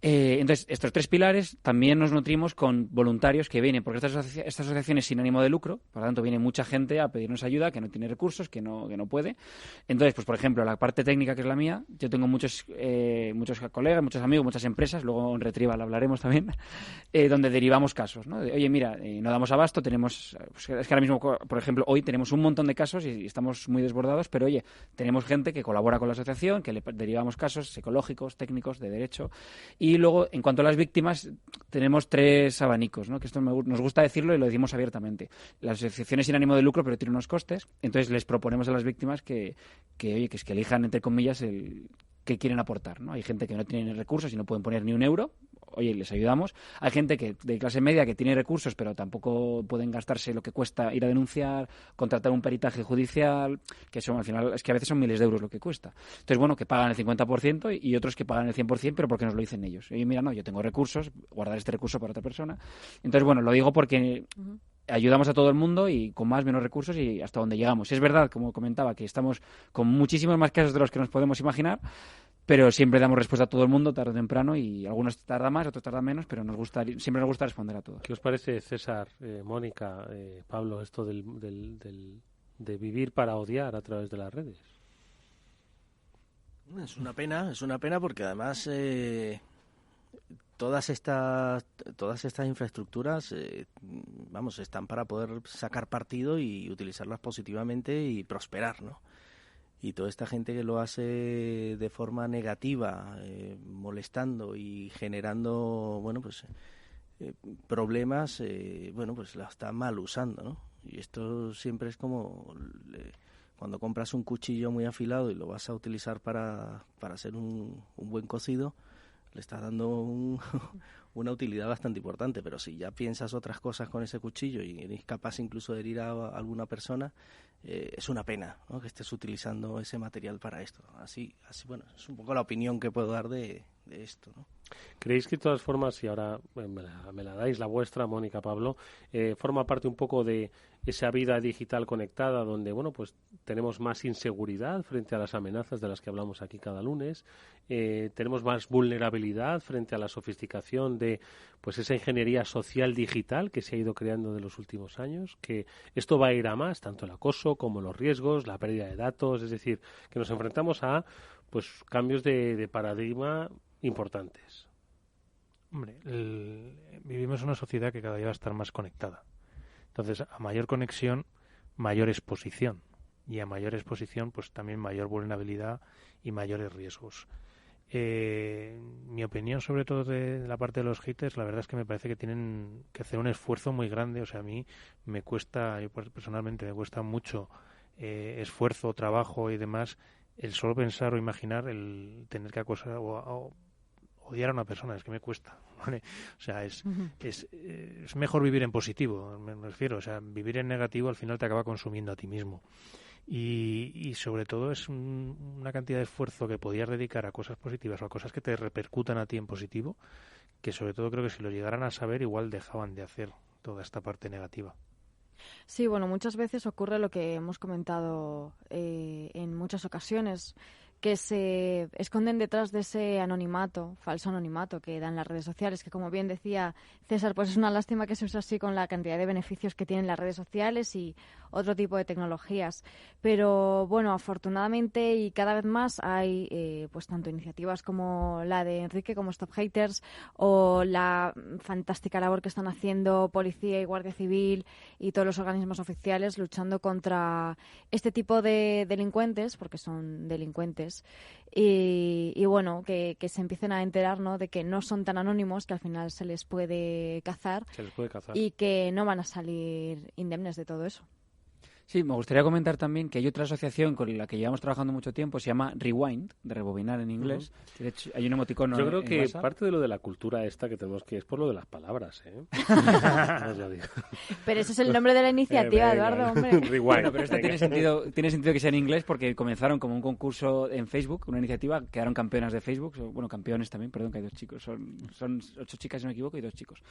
Speaker 9: Entonces, estos 3 pilares también nos nutrimos con voluntarios que vienen, porque esta asociación es sin ánimo de lucro, por lo tanto viene mucha gente a pedirnos ayuda, que no tiene recursos, que no puede. Entonces, pues por ejemplo, la parte técnica, que es la mía, yo tengo muchos colegas, muchos amigos, muchas empresas, luego en Retrieval hablaremos también, donde derivamos casos, ¿no? Oye, mira, no damos abasto, tenemos, pues es que ahora mismo, por ejemplo, hoy tenemos un montón de casos y estamos muy desbordados, pero oye, tenemos gente que colabora con la asociación, que le derivamos casos psicológicos, técnicos, de derecho. Y luego, en cuanto a las víctimas, tenemos 3 abanicos, ¿no? Que esto nos gusta decirlo y lo decimos abiertamente. La asociación es sin ánimo de lucro, pero tiene unos costes. Entonces, les proponemos a las víctimas que elijan, entre comillas, el que quieren aportar, ¿no? Hay gente que no tiene recursos y no pueden poner ni un euro, oye, les ayudamos. Hay gente que de clase media que tiene recursos, pero tampoco pueden gastarse lo que cuesta ir a denunciar, contratar un peritaje judicial, que son, al final, es que a veces son miles de euros lo que cuesta. Entonces, bueno, que pagan el 50% y otros que pagan el 100%, pero porque nos lo dicen ellos. Oye, mira, no, yo tengo recursos, guardar este recurso para otra persona. Entonces, bueno, lo digo porque ayudamos a todo el mundo y con más, menos recursos y hasta donde llegamos. Es verdad, como comentaba, que estamos con muchísimos más casos de los que nos podemos imaginar, pero siempre damos respuesta a todo el mundo tarde o temprano y algunos tardan más, otros tardan menos, pero siempre nos gusta responder a todos.
Speaker 2: ¿Qué os parece, César, Mónica, Pablo, esto de vivir para odiar a través de las redes?
Speaker 8: Es una pena porque además todas estas infraestructuras están para poder sacar partido y utilizarlas positivamente y prosperar, ¿no? Y toda esta gente que lo hace de forma negativa, molestando y generando, problemas, pues la está mal usando, ¿no? Y esto siempre es como cuando compras un cuchillo muy afilado y lo vas a utilizar para hacer un buen cocido, le estás dando una utilidad bastante importante, pero si ya piensas otras cosas con ese cuchillo y eres capaz incluso de herir a alguna persona, es una pena, ¿no?, que estés utilizando ese material para esto. Así, es un poco la opinión que puedo dar de esto, ¿no?
Speaker 2: ¿Creéis que de todas formas, y ahora me la dais la vuestra, Mónica, Pablo, forma parte un poco de esa vida digital conectada donde, pues tenemos más inseguridad frente a las amenazas de las que hablamos aquí cada lunes, tenemos más vulnerabilidad frente a la sofisticación de esa ingeniería social digital que se ha ido creando de los últimos años, que esto va a ir a más, tanto el acoso como los riesgos, la pérdida de datos, es decir, que nos enfrentamos a cambios de paradigma importantes.
Speaker 4: Hombre, vivimos en una sociedad que cada día va a estar más conectada. Entonces, a mayor conexión, mayor exposición. Y a mayor exposición, pues también mayor vulnerabilidad y mayores riesgos. Mi opinión, sobre todo de la parte de los haters, la verdad es que me parece que tienen que hacer un esfuerzo muy grande. O sea, a mí me cuesta, yo personalmente me cuesta mucho esfuerzo, trabajo y demás, el solo pensar o imaginar el tener que acosar o odiar a una persona, es que me cuesta, ¿vale? O sea, es mejor vivir en positivo, me refiero. O sea, vivir en negativo al final te acaba consumiendo a ti mismo. Y sobre todo es una cantidad de esfuerzo que podías dedicar a cosas positivas o a cosas que te repercutan a ti en positivo, que sobre todo creo que si lo llegaran a saber igual dejaban de hacer toda esta parte negativa.
Speaker 3: Sí, muchas veces ocurre lo que hemos comentado en muchas ocasiones, que se esconden detrás de ese falso anonimato que dan las redes sociales, que como bien decía César, pues es una lástima que se use así con la cantidad de beneficios que tienen las redes sociales y otro tipo de tecnologías. Pero afortunadamente y cada vez más hay tanto iniciativas como la de Enrique, como Stop Haters, o la fantástica labor que están haciendo Policía y Guardia Civil y todos los organismos oficiales luchando contra este tipo de delincuentes, porque son delincuentes, y que se empiecen a enterar, ¿no?, de que no son tan anónimos, que al final se les puede cazar y que no van a salir indemnes de todo eso.
Speaker 9: Sí, me gustaría comentar también que hay otra asociación con la que llevamos trabajando mucho tiempo, se llama Rewind, de rebobinar en inglés. De hecho, hay un emoticono.
Speaker 2: Yo creo que
Speaker 9: WhatsApp.
Speaker 2: parte de lo de la cultura esta que tenemos que es por lo de las palabras, Os lo digo.
Speaker 3: Pero ese es el nombre de la iniciativa, Eduardo, hombre.
Speaker 2: Rewind.
Speaker 9: Bueno, pero esto tiene sentido que sea en inglés porque comenzaron como un concurso en Facebook, una iniciativa, quedaron campeonas de Facebook, campeones también, perdón, que hay 2 chicos, son 8 chicas si no me equivoco y 2 chicos.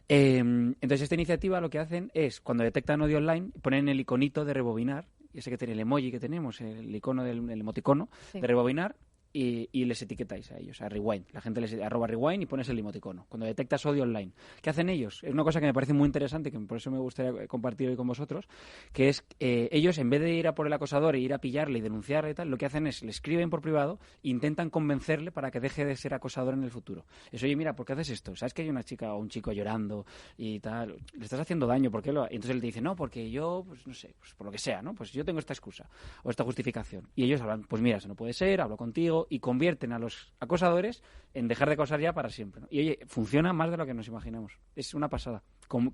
Speaker 9: Entonces esta iniciativa lo que hacen es, cuando detectan odio online, ponen el iconito de rebobinar, ese que tiene el emoji que tenemos, el icono del emoticono, sí, de rebobinar, y les etiquetáis a ellos, a Rewind. La gente les @Rewind y pones el emoticono. Cuando detectas odio online. ¿Qué hacen ellos? Es una cosa que me parece muy interesante, que por eso me gustaría compartir hoy con vosotros, que es ellos, en vez de ir a por el acosador e ir a pillarle y denunciarle y tal, lo que hacen es, le escriben por privado e intentan convencerle para que deje de ser acosador en el futuro. Oye, mira, ¿por qué haces esto? ¿Sabes que hay una chica o un chico llorando y tal? Le estás haciendo daño, ¿por qué lo...? Y entonces él te dice, no, porque yo, pues no sé, pues por lo que sea, ¿no? Pues yo tengo esta excusa o esta justificación. Y ellos hablan, pues mira, eso no puede ser, hablo contigo, y convierten a los acosadores en dejar de acosar ya para siempre, ¿no? Y oye, funciona más de lo que nos imaginamos. Es una pasada.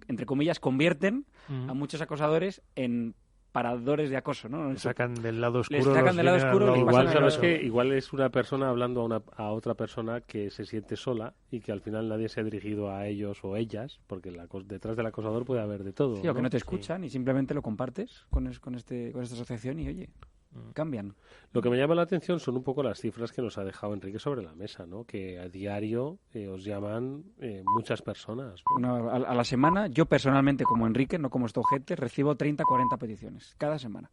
Speaker 9: Entre comillas, convierten a muchos acosadores en paradores de acoso, ¿no?
Speaker 4: Le sacan del lado oscuro.
Speaker 9: Les sacan del lado oscuro.
Speaker 2: Igual, ¿sabes qué? Igual es una persona hablando a otra persona que se siente sola y que al final nadie se ha dirigido a ellos o ellas, porque detrás del acosador puede haber de todo.
Speaker 9: Sí, o que no te escuchan y simplemente lo compartes con esta asociación y, oye, cambian.
Speaker 2: Lo que me llama la atención son un poco las cifras que nos ha dejado Enrique sobre la mesa, ¿no? Que a diario os llaman muchas personas, ¿no?
Speaker 9: A la semana, yo personalmente como Enrique, no como Stowhaters, recibo 30-40 peticiones cada semana.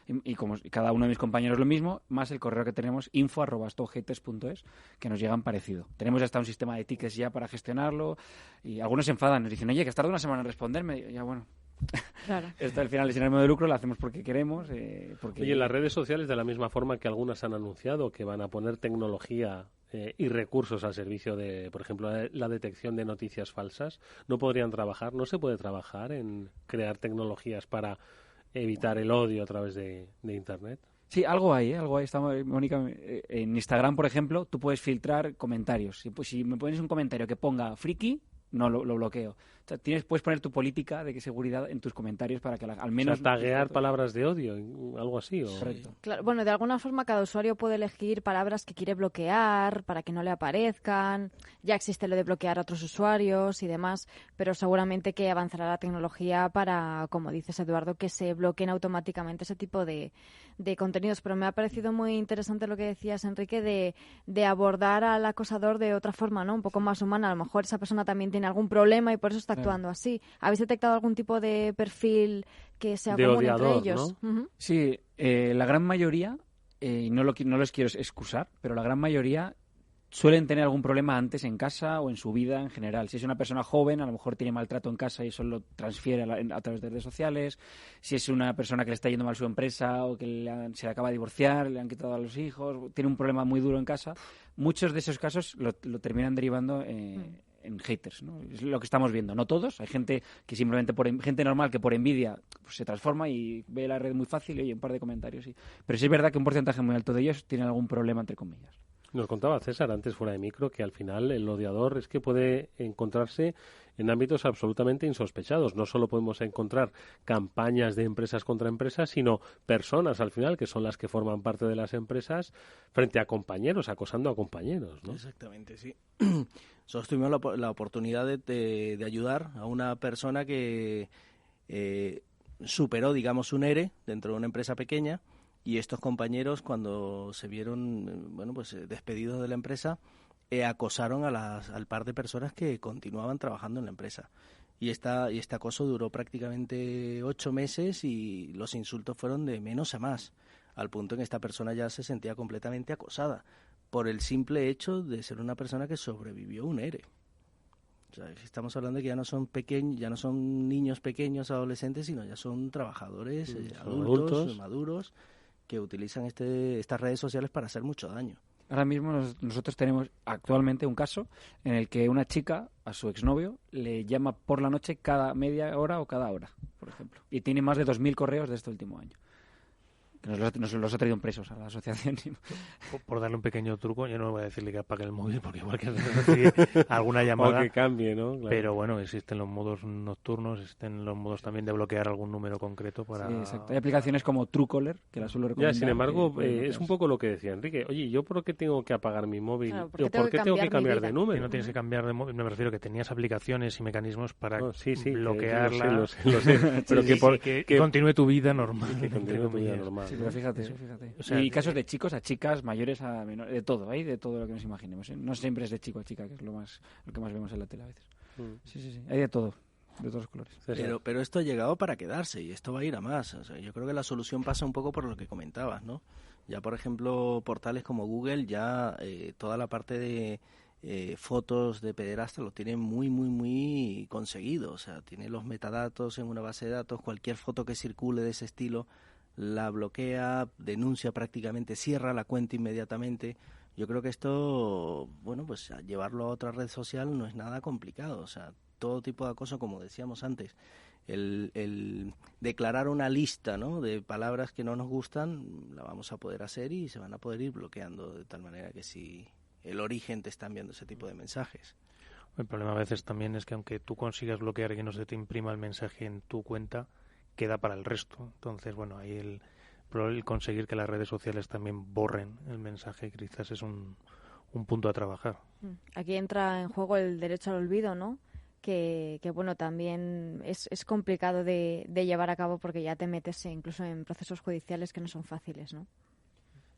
Speaker 9: Y como cada uno de mis compañeros lo mismo, más el correo que tenemos, info@stowhaters.es, que nos llegan parecido. Tenemos hasta un sistema de tickets ya para gestionarlo y algunos se enfadan, nos dicen, oye, que has tardado una semana en responderme. Ya bueno, claro. Esto al final es sin ánimo de lucro, lo hacemos porque queremos.
Speaker 2: Oye, en las redes sociales, de la misma forma que algunas han anunciado que van a poner tecnología y recursos al servicio de, por ejemplo, la detección de noticias falsas, ¿no se puede trabajar en crear tecnologías para evitar el odio a través de Internet?
Speaker 9: Sí, algo hay. Estamos, Mónica, en Instagram, por ejemplo, tú puedes filtrar comentarios. Si me pones un comentario que ponga friki, no lo bloqueo. O sea, puedes poner tu política de seguridad en tus comentarios para que al menos...
Speaker 2: O sea, taguear palabras de odio, algo así. ¿O?
Speaker 9: Correcto.
Speaker 3: Claro, bueno, de alguna forma cada usuario puede elegir palabras que quiere bloquear para que no le aparezcan. Ya existe lo de bloquear a otros usuarios y demás, pero seguramente que avanzará la tecnología para, como dices, Eduardo, que se bloqueen automáticamente ese tipo de contenidos. Pero me ha parecido muy interesante lo que decías, Enrique, de abordar al acosador de otra forma, ¿no? Un poco más humana. A lo mejor esa persona también tiene algún problema y por eso está actuando así. ¿Habéis detectado algún tipo de perfil que sea común
Speaker 2: odiador,
Speaker 3: entre ellos?
Speaker 2: ¿no?
Speaker 3: Uh-huh.
Speaker 9: Sí, la gran mayoría, y no los quiero excusar, pero la gran mayoría suelen tener algún problema antes en casa o en su vida en general. Si es una persona joven, a lo mejor tiene maltrato en casa y eso lo transfiere a través de redes sociales. Si es una persona que le está yendo mal su empresa o que se le acaba de divorciar, le han quitado a los hijos, tiene un problema muy duro en casa, muchos de esos casos lo terminan derivando en haters, ¿no? Es lo que estamos viendo. No todos. Hay gente que simplemente gente normal que por envidia pues, se transforma y ve la red muy fácil y oye un par de comentarios. Sí. Pero sí es verdad que un porcentaje muy alto de ellos tienen algún problema, entre comillas.
Speaker 2: Nos contaba César antes fuera de micro que al final el odiador es que puede encontrarse en ámbitos absolutamente insospechados. No solo podemos encontrar campañas de empresas contra empresas, sino personas al final que son las que forman parte de las empresas frente a compañeros, acosando a compañeros, ¿no?
Speaker 8: Exactamente, sí. Nosotros tuvimos la oportunidad de ayudar a una persona que superó, digamos, un ERE dentro de una empresa pequeña. Y estos compañeros, cuando se vieron despedidos de la empresa, acosaron al par de personas que continuaban trabajando en la empresa. Y este acoso duró prácticamente 8 meses y los insultos fueron de menos a más, al punto en que esta persona ya se sentía completamente acosada por el simple hecho de ser una persona que sobrevivió un ERE. O sea, estamos hablando de que ya no son niños pequeños, adolescentes, sino ya son trabajadores adultos, maduros, que utilizan estas redes sociales para hacer mucho daño.
Speaker 9: Ahora mismo nosotros tenemos actualmente un caso en el que una chica a su exnovio le llama por la noche cada media hora o cada hora, por ejemplo. Y tiene más de 2.000 correos de este último año. Que nos los ha traído presos a la asociación.
Speaker 4: Por darle un pequeño truco, yo no voy a decirle que apague el móvil porque igual que recibir alguna llamada.
Speaker 2: O que cambie, ¿no? Claro.
Speaker 4: Pero bueno, existen los modos nocturnos, existen los modos también de bloquear algún número concreto para...
Speaker 9: Sí, exacto. Hay aplicaciones como Truecaller, que la suelo recomendar.
Speaker 2: Ya, sin embargo, es un poco lo que decía Enrique. Oye, ¿yo por qué tengo que apagar mi móvil?
Speaker 3: Claro,
Speaker 2: ¿Por qué tengo que cambiar de número?
Speaker 4: No tienes que cambiar de móvil, me refiero que tenías aplicaciones y mecanismos para bloquearla.
Speaker 2: Lo sé. Pero
Speaker 4: que continúe tu vida normal.
Speaker 2: Que continúe tu vida normal.
Speaker 9: Sí, pero fíjate. O sea, y casos de chicos a chicas, mayores a menores, de todo, hay de todo lo que nos imaginemos, ¿eh? No siempre es de chico a chica, que es lo que más vemos en la tele a veces. Sí, hay de todo, de todos los colores.
Speaker 8: Pero esto ha llegado para quedarse y esto va a ir a más. O sea, yo creo que la solución pasa un poco por lo que comentabas, ¿no? Ya, por ejemplo, portales como Google ya toda la parte de fotos de pederasta lo tiene muy, muy, muy conseguido. O sea, tiene los metadatos en una base de datos, cualquier foto que circule de ese estilo la bloquea, denuncia prácticamente, cierra la cuenta inmediatamente. Yo creo que esto, bueno, pues llevarlo a otra red social no es nada complicado. O sea, todo tipo de acoso, como decíamos antes, el declarar una lista, ¿no?, de palabras que no nos gustan, la vamos a poder hacer y se van a poder ir bloqueando de tal manera que si el origen te está enviando ese tipo de mensajes.
Speaker 4: El problema a veces también es que aunque tú consigas bloquear y que no se te imprima el mensaje en tu cuenta, queda para el resto. Entonces, bueno, ahí el conseguir que las redes sociales también borren el mensaje quizás es un punto a trabajar.
Speaker 3: Aquí entra en juego el derecho al olvido, ¿no? Que bueno, también es complicado de llevar a cabo porque ya te metes incluso en procesos judiciales que no son fáciles, ¿no?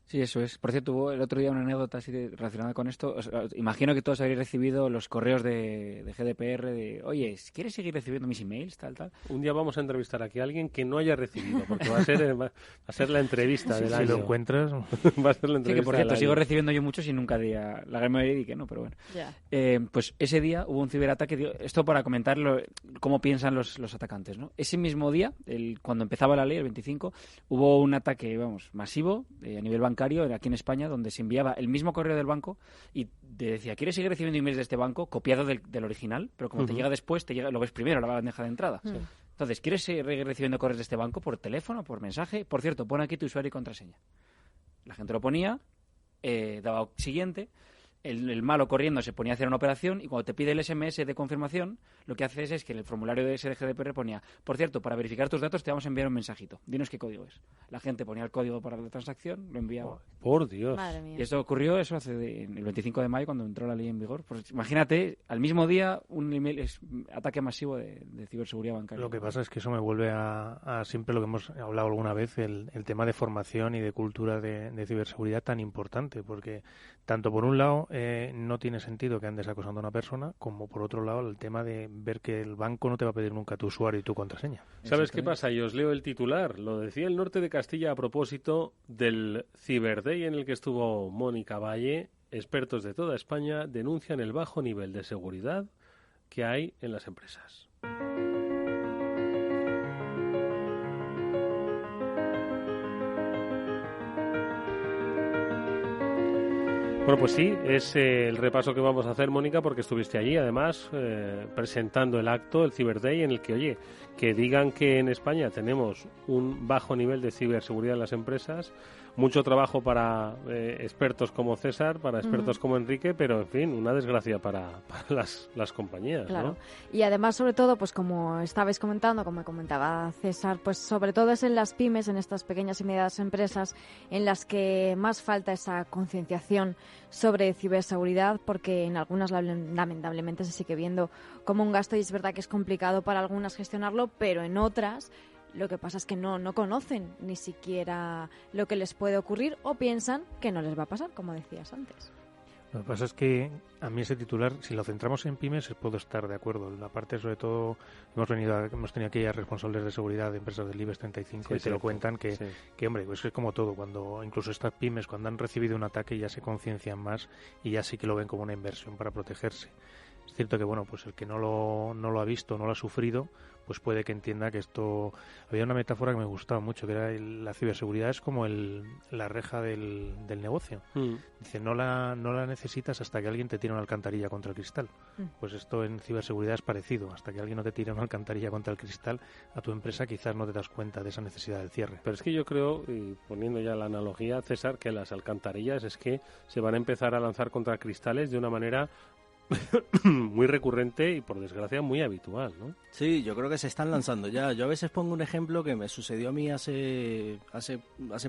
Speaker 9: Sí, eso es. Por cierto, hubo el otro día una anécdota así relacionada con esto. Imagino que todos habréis recibido los correos de GDPR de, oye, ¿quieres seguir recibiendo mis emails? Tal.
Speaker 2: Un día vamos a entrevistar aquí a alguien que no haya recibido, porque va a ser la entrevista del año.
Speaker 4: Si lo encuentras...
Speaker 2: va a ser la entrevista.
Speaker 9: Sí, que por cierto, sigo recibiendo yo muchos y nunca la gran mayoría que no, pero bueno. Pues ese día hubo un ciberataque. Esto para comentar cómo piensan los atacantes, ¿no? Ese mismo día, cuando empezaba la ley, el 25, hubo un ataque, masivo a nivel bancario aquí en España, donde se enviaba el mismo correo del banco y te decía, ¿quieres seguir recibiendo emails de este banco? Copiado del original, pero como te llega después, lo ves primero, la bandeja de entrada. Sí. Entonces, ¿quieres seguir recibiendo correos de este banco por teléfono, por mensaje? Por cierto, pon aquí tu usuario y contraseña. La gente lo ponía, daba siguiente, el malo corriendo se ponía a hacer una operación y cuando te pide el SMS de confirmación, lo que haces es que en el formulario de GDPR ponía, por cierto, para verificar tus datos te vamos a enviar un mensajito. Dinos qué código es. La gente ponía el código para la transacción, lo enviaba.
Speaker 2: Por Dios.
Speaker 3: Madre mía.
Speaker 9: Y esto ocurrió el 25 de mayo cuando entró la ley en vigor. Pues imagínate, al mismo día, un email ataque masivo de ciberseguridad bancaria.
Speaker 4: Lo que pasa es que eso me vuelve a siempre lo que hemos hablado alguna vez, el tema de formación y de cultura de ciberseguridad tan importante, porque tanto por un lado no tiene sentido que andes acosando a una persona, como por otro lado el tema de ver que el banco no te va a pedir nunca tu usuario y tu contraseña.
Speaker 2: ¿Sabes qué pasa? Y os leo el titular. Lo decía el Norte de Castilla a propósito del Cyber Day en el que estuvo Mónica Valle. Expertos de toda España denuncian el bajo nivel de seguridad que hay en las empresas. Bueno, pues sí, es el repaso que vamos a hacer, Mónica, porque estuviste allí, además, presentando el acto, el Cyber Day, en el que, oye, que digan que en España tenemos un bajo nivel de ciberseguridad en las empresas, mucho trabajo para expertos como César, para expertos como Enrique, pero, en fin, una desgracia para las compañías,
Speaker 3: claro.
Speaker 2: ¿no?
Speaker 3: Y además, sobre todo, pues como estabais comentando, como comentaba César, pues sobre todo es en las pymes, en estas pequeñas y medianas empresas, en las que más falta esa concienciación sobre ciberseguridad, porque en algunas lamentablemente se sigue viendo como un gasto y es verdad que es complicado para algunas gestionarlo, pero en otras lo que pasa es que no conocen ni siquiera lo que les puede ocurrir o piensan que no les va a pasar, como decías antes.
Speaker 4: Lo que pasa es que a mí ese titular, si lo centramos en pymes, puedo estar de acuerdo. La parte, sobre todo, hemos tenido aquí a responsables de seguridad de empresas del IBEX 35 y te lo cuentan que hombre, pues es como todo, cuando incluso estas pymes, cuando han recibido un ataque, ya se conciencian más y ya sí que lo ven como una inversión para protegerse. Es cierto que, bueno, pues el que no lo ha visto, no lo ha sufrido, pues puede que entienda que esto... Había una metáfora que me gustaba mucho, que era la ciberseguridad es como la reja del negocio. Dice, no la necesitas hasta que alguien te tire una alcantarilla contra el cristal. Pues esto en ciberseguridad es parecido. Hasta que alguien no te tire una alcantarilla contra el cristal, a tu empresa quizás no te das cuenta de esa necesidad del cierre.
Speaker 2: Pero es que yo creo, y poniendo ya la analogía, César, que las alcantarillas es que se van a empezar a lanzar contra cristales de una manera muy recurrente y, por desgracia, muy habitual, ¿no?
Speaker 8: Sí, yo creo que se están lanzando ya. Yo a veces pongo un ejemplo que me sucedió a mí hace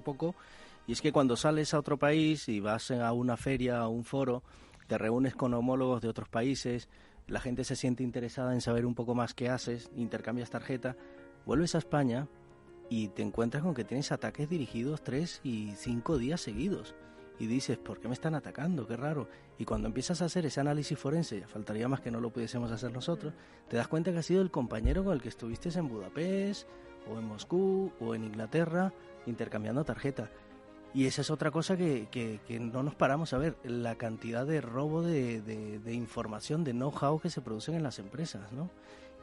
Speaker 8: poco, y es que cuando sales a otro país y vas a una feria, a un foro, te reúnes con homólogos de otros países, la gente se siente interesada en saber un poco más qué haces, intercambias tarjeta, vuelves a España y te encuentras con que tienes ataques dirigidos 3 y 5 días seguidos. Y dices, ¿por qué me están atacando? Qué raro. Y cuando empiezas a hacer ese análisis forense, ya faltaría más que no lo pudiésemos hacer nosotros, te das cuenta que ha sido el compañero con el que estuviste en Budapest, o en Moscú, o en Inglaterra, intercambiando tarjeta. Y esa es otra cosa que no nos paramos a ver, la cantidad de robo de información, de know-how que se producen en las empresas, ¿no?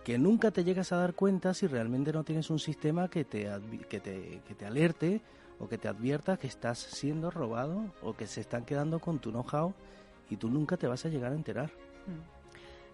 Speaker 8: Que nunca te llegas a dar cuenta si realmente no tienes un sistema que te alerte o que te advierta que estás siendo robado o que se están quedando con tu know-how y tú nunca te vas a llegar a enterar.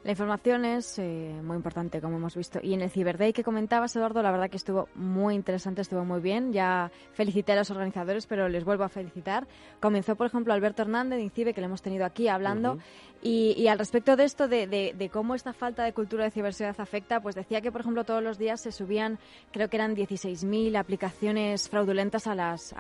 Speaker 3: La información es muy importante, como hemos visto. Y en el Cyber Day que comentabas, Eduardo, la verdad que estuvo muy interesante, estuvo muy bien. Ya felicité a los organizadores, pero les vuelvo a felicitar. Comenzó, por ejemplo, Alberto Hernández de INCIBE, que le hemos tenido aquí hablando. Y al respecto de esto, de cómo esta falta de cultura de ciberseguridad afecta, pues decía que, por ejemplo, todos los días se subían, creo que eran 16.000 aplicaciones fraudulentas a las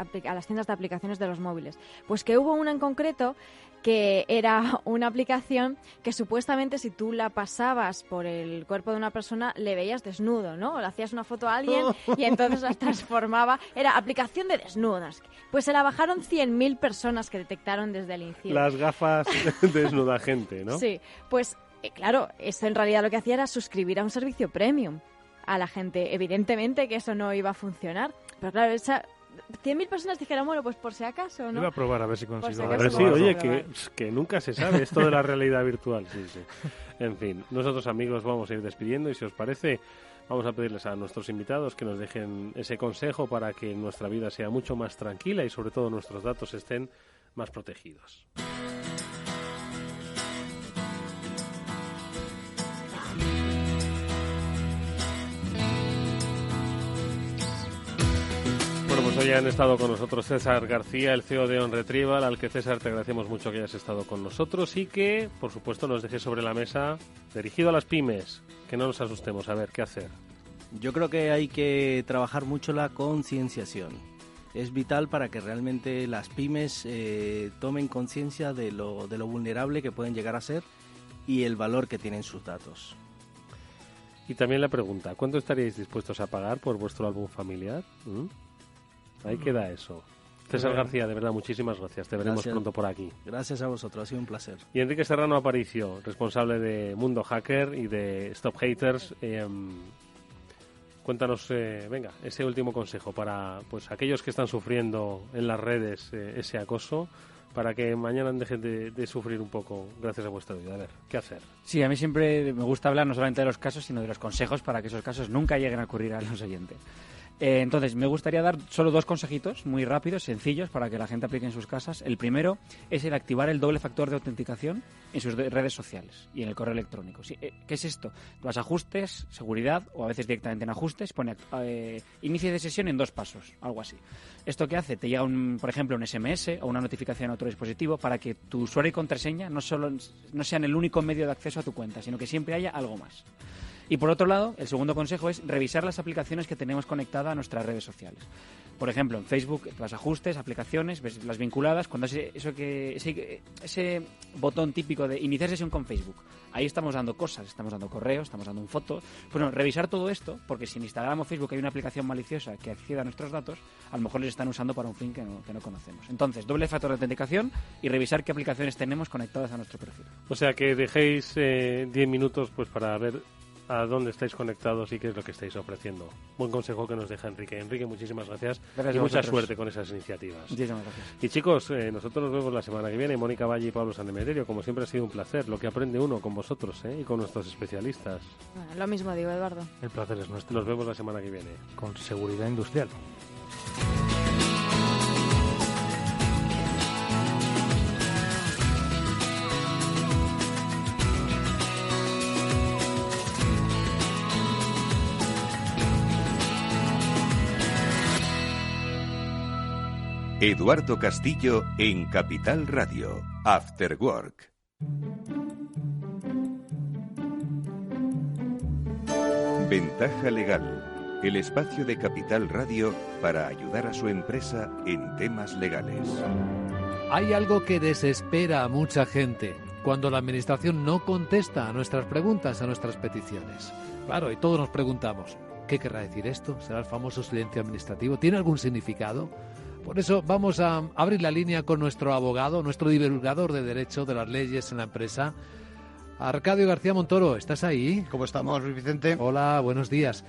Speaker 3: tiendas de aplicaciones de los móviles. Pues que hubo una en concreto que era una aplicación que supuestamente si tú la pasabas por el cuerpo de una persona le veías desnudo, ¿no? O le hacías una foto a alguien y entonces la transformaba. Era aplicación de desnudas. Pues se la bajaron 100.000 personas que detectaron desde el INCIBE.
Speaker 2: Las gafas desnuda gente, ¿no?
Speaker 3: Sí, pues claro, eso en realidad lo que hacía era suscribir a un servicio premium a la gente. Evidentemente que eso no iba a funcionar, pero claro, 100.000 personas dijeron, bueno, pues por si acaso, ¿no?
Speaker 4: Iba a probar a ver si consigo.
Speaker 2: A ver si, oye, que nunca se sabe esto de la realidad virtual. Sí. En fin, nosotros, amigos, vamos a ir despidiendo y si os parece, vamos a pedirles a nuestros invitados que nos dejen ese consejo para que nuestra vida sea mucho más tranquila y sobre todo nuestros datos estén más protegidos. Pues hoy han estado con nosotros César García, el CEO de OnRetrieval, al que, César, te agradecemos mucho que hayas estado con nosotros y que, por supuesto, nos dejes sobre la mesa, dirigido a las pymes, que no nos asustemos, a ver, ¿qué hacer?
Speaker 8: Yo creo que hay que trabajar mucho la concienciación. Es vital para que realmente las pymes tomen conciencia de lo vulnerable que pueden llegar a ser y el valor que tienen sus datos.
Speaker 2: Y también la pregunta, ¿cuánto estaríais dispuestos a pagar por vuestro álbum familiar? Ahí queda eso. César García, de verdad, muchísimas gracias. Te veremos pronto por aquí.
Speaker 8: Gracias a vosotros, ha sido un placer.
Speaker 2: Y Enrique Serrano Aparicio, responsable de Mundo Hacker y de Stop Haters. Cuéntanos, venga, ese último consejo para pues aquellos que están sufriendo en las redes ese acoso, para que mañana dejen de sufrir un poco gracias a vuestra vida. A ver, ¿qué hacer?
Speaker 9: Sí, a mí siempre me gusta hablar no solamente de los casos, sino de los consejos para que esos casos nunca lleguen a ocurrir a los oyentes. Entonces, me gustaría dar solo 2 consejitos muy rápidos, sencillos, para que la gente aplique en sus casas. El primero es el activar el doble factor de autenticación en sus redes sociales y en el correo electrónico. Sí, ¿qué es esto? Vas a ajustes, seguridad, o a veces directamente en ajustes, pone inicio de sesión en 2 pasos, algo así. ¿Esto qué hace? Te llega, por ejemplo, un SMS o una notificación a otro dispositivo para que tu usuario y contraseña no sean el único medio de acceso a tu cuenta, sino que siempre haya algo más. Y por otro lado, el segundo consejo es revisar las aplicaciones que tenemos conectadas a nuestras redes sociales. Por ejemplo, en Facebook, vas a ajustes, aplicaciones, ves las vinculadas, cuando ese botón típico de iniciar sesión con Facebook, ahí estamos dando cosas, estamos dando correos, estamos dando un foto. Bueno, revisar todo esto, porque si en Instagram o Facebook hay una aplicación maliciosa que acceda a nuestros datos, a lo mejor les están usando para un fin que no conocemos. Entonces, doble factor de autenticación y revisar qué aplicaciones tenemos conectadas a nuestro perfil.
Speaker 2: O sea, que dejéis 10 minutos pues para ver a dónde estáis conectados y qué es lo que estáis ofreciendo. Buen consejo que nos deja Enrique. Enrique, muchísimas gracias y mucha suerte con esas iniciativas.
Speaker 9: Muchísimas gracias.
Speaker 2: Y chicos, nosotros nos vemos la semana que viene. Mónica Valle y Pablo San Emeterio, como siempre ha sido un placer. Lo que aprende uno con vosotros y con nuestros especialistas.
Speaker 3: Bueno, lo mismo digo, Eduardo.
Speaker 4: El placer es nuestro.
Speaker 2: Nos vemos la semana que viene.
Speaker 4: Con seguridad industrial.
Speaker 1: Eduardo Castillo en Capital Radio, After Work. Ventaja Legal, el espacio de Capital Radio para ayudar a su empresa en temas legales.
Speaker 12: Hay algo que desespera a mucha gente cuando la Administración no contesta a nuestras preguntas, a nuestras peticiones. Claro, y todos nos preguntamos, ¿qué querrá decir esto? ¿Será el famoso silencio administrativo? ¿Tiene algún significado? Por eso vamos a abrir la línea con nuestro abogado, nuestro divulgador de derecho de las leyes en la empresa, Arcadio García Montoro. ¿Estás ahí?
Speaker 15: ¿Cómo estamos, Luis Vicente?
Speaker 12: Hola, buenos días.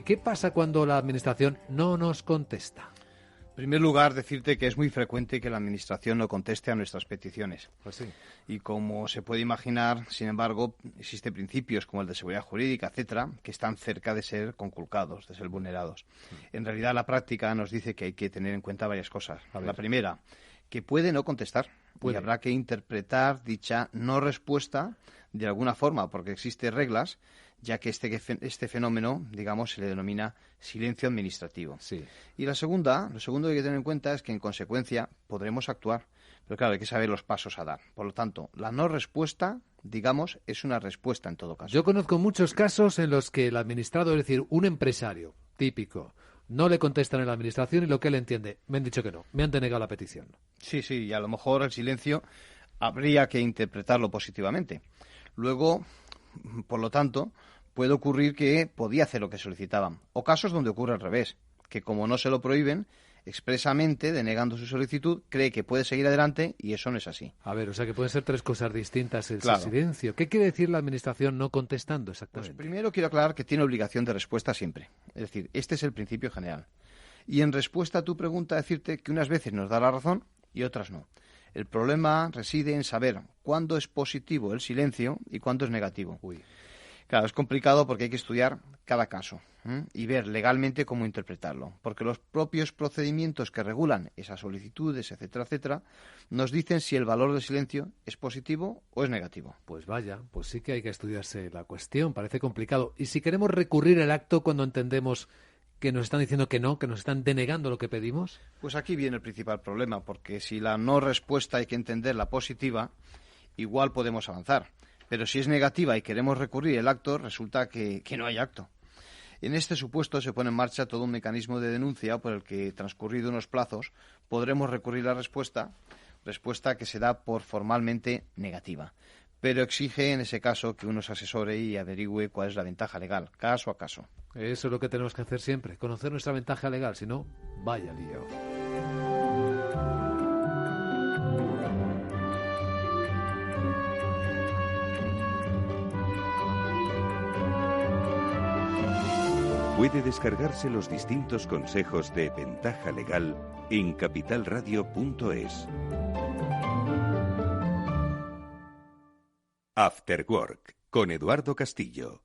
Speaker 12: ¿Qué pasa cuando la Administración no nos contesta?
Speaker 15: En primer lugar, decirte que es muy frecuente que la Administración no conteste a nuestras peticiones.
Speaker 12: Pues sí.
Speaker 15: Y como se puede imaginar, sin embargo, existen principios como el de seguridad jurídica, etcétera, que están cerca de ser conculcados, de ser vulnerados. En realidad, la práctica nos dice que hay que tener en cuenta varias cosas. La primera, que puede no contestar y habrá que interpretar dicha no respuesta de alguna forma, porque existen reglas, ya que este fenómeno, digamos, se le denomina silencio administrativo.
Speaker 12: Sí.
Speaker 15: Y lo segundo que hay que tener en cuenta es que, en consecuencia, podremos actuar. Pero claro, hay que saber los pasos a dar. Por lo tanto, la no respuesta, digamos, es una respuesta en todo caso.
Speaker 12: Yo conozco muchos casos en los que el administrado, es decir, un empresario típico, no le contestan en la administración y lo que él entiende, me han dicho que no, me han denegado la petición.
Speaker 15: Sí, y a lo mejor el silencio habría que interpretarlo positivamente. Luego, por lo tanto, puede ocurrir que podía hacer lo que solicitaban. O casos donde ocurre al revés, que como no se lo prohíben, expresamente, denegando su solicitud, cree que puede seguir adelante y eso no es así.
Speaker 12: A ver, o sea que pueden ser tres cosas distintas el
Speaker 15: Claro.
Speaker 12: silencio. ¿Qué quiere decir la administración no contestando exactamente?
Speaker 15: Pues primero quiero aclarar que tiene obligación de respuesta siempre. Es decir, este es el principio general. Y en respuesta a tu pregunta, decirte que unas veces nos da la razón y otras no. El problema reside en saber cuándo es positivo el silencio y cuándo es negativo. Claro, es complicado porque hay que estudiar cada caso y ver legalmente cómo interpretarlo, porque los propios procedimientos que regulan esas solicitudes, etcétera, etcétera, nos dicen si el valor del silencio es positivo o es negativo.
Speaker 12: Pues vaya, pues sí que hay que estudiarse la cuestión, parece complicado. Y si queremos recurrir el acto cuando entendemos que nos están diciendo que no, que nos están denegando lo que pedimos.
Speaker 15: Pues aquí viene el principal problema, porque si la no respuesta hay que entenderla positiva, igual podemos avanzar. Pero si es negativa y queremos recurrir el acto, resulta que no hay acto. En este supuesto se pone en marcha todo un mecanismo de denuncia por el que, transcurrido unos plazos, podremos recurrir la respuesta que se da por formalmente negativa. Pero exige en ese caso que uno se asesore y averigüe cuál es la ventaja legal, caso a caso.
Speaker 12: Eso es lo que tenemos que hacer siempre, conocer nuestra ventaja legal, si no, vaya lío.
Speaker 1: Puede descargarse los distintos consejos de Ventaja Legal en capitalradio.es. After Work, con Eduardo Castillo.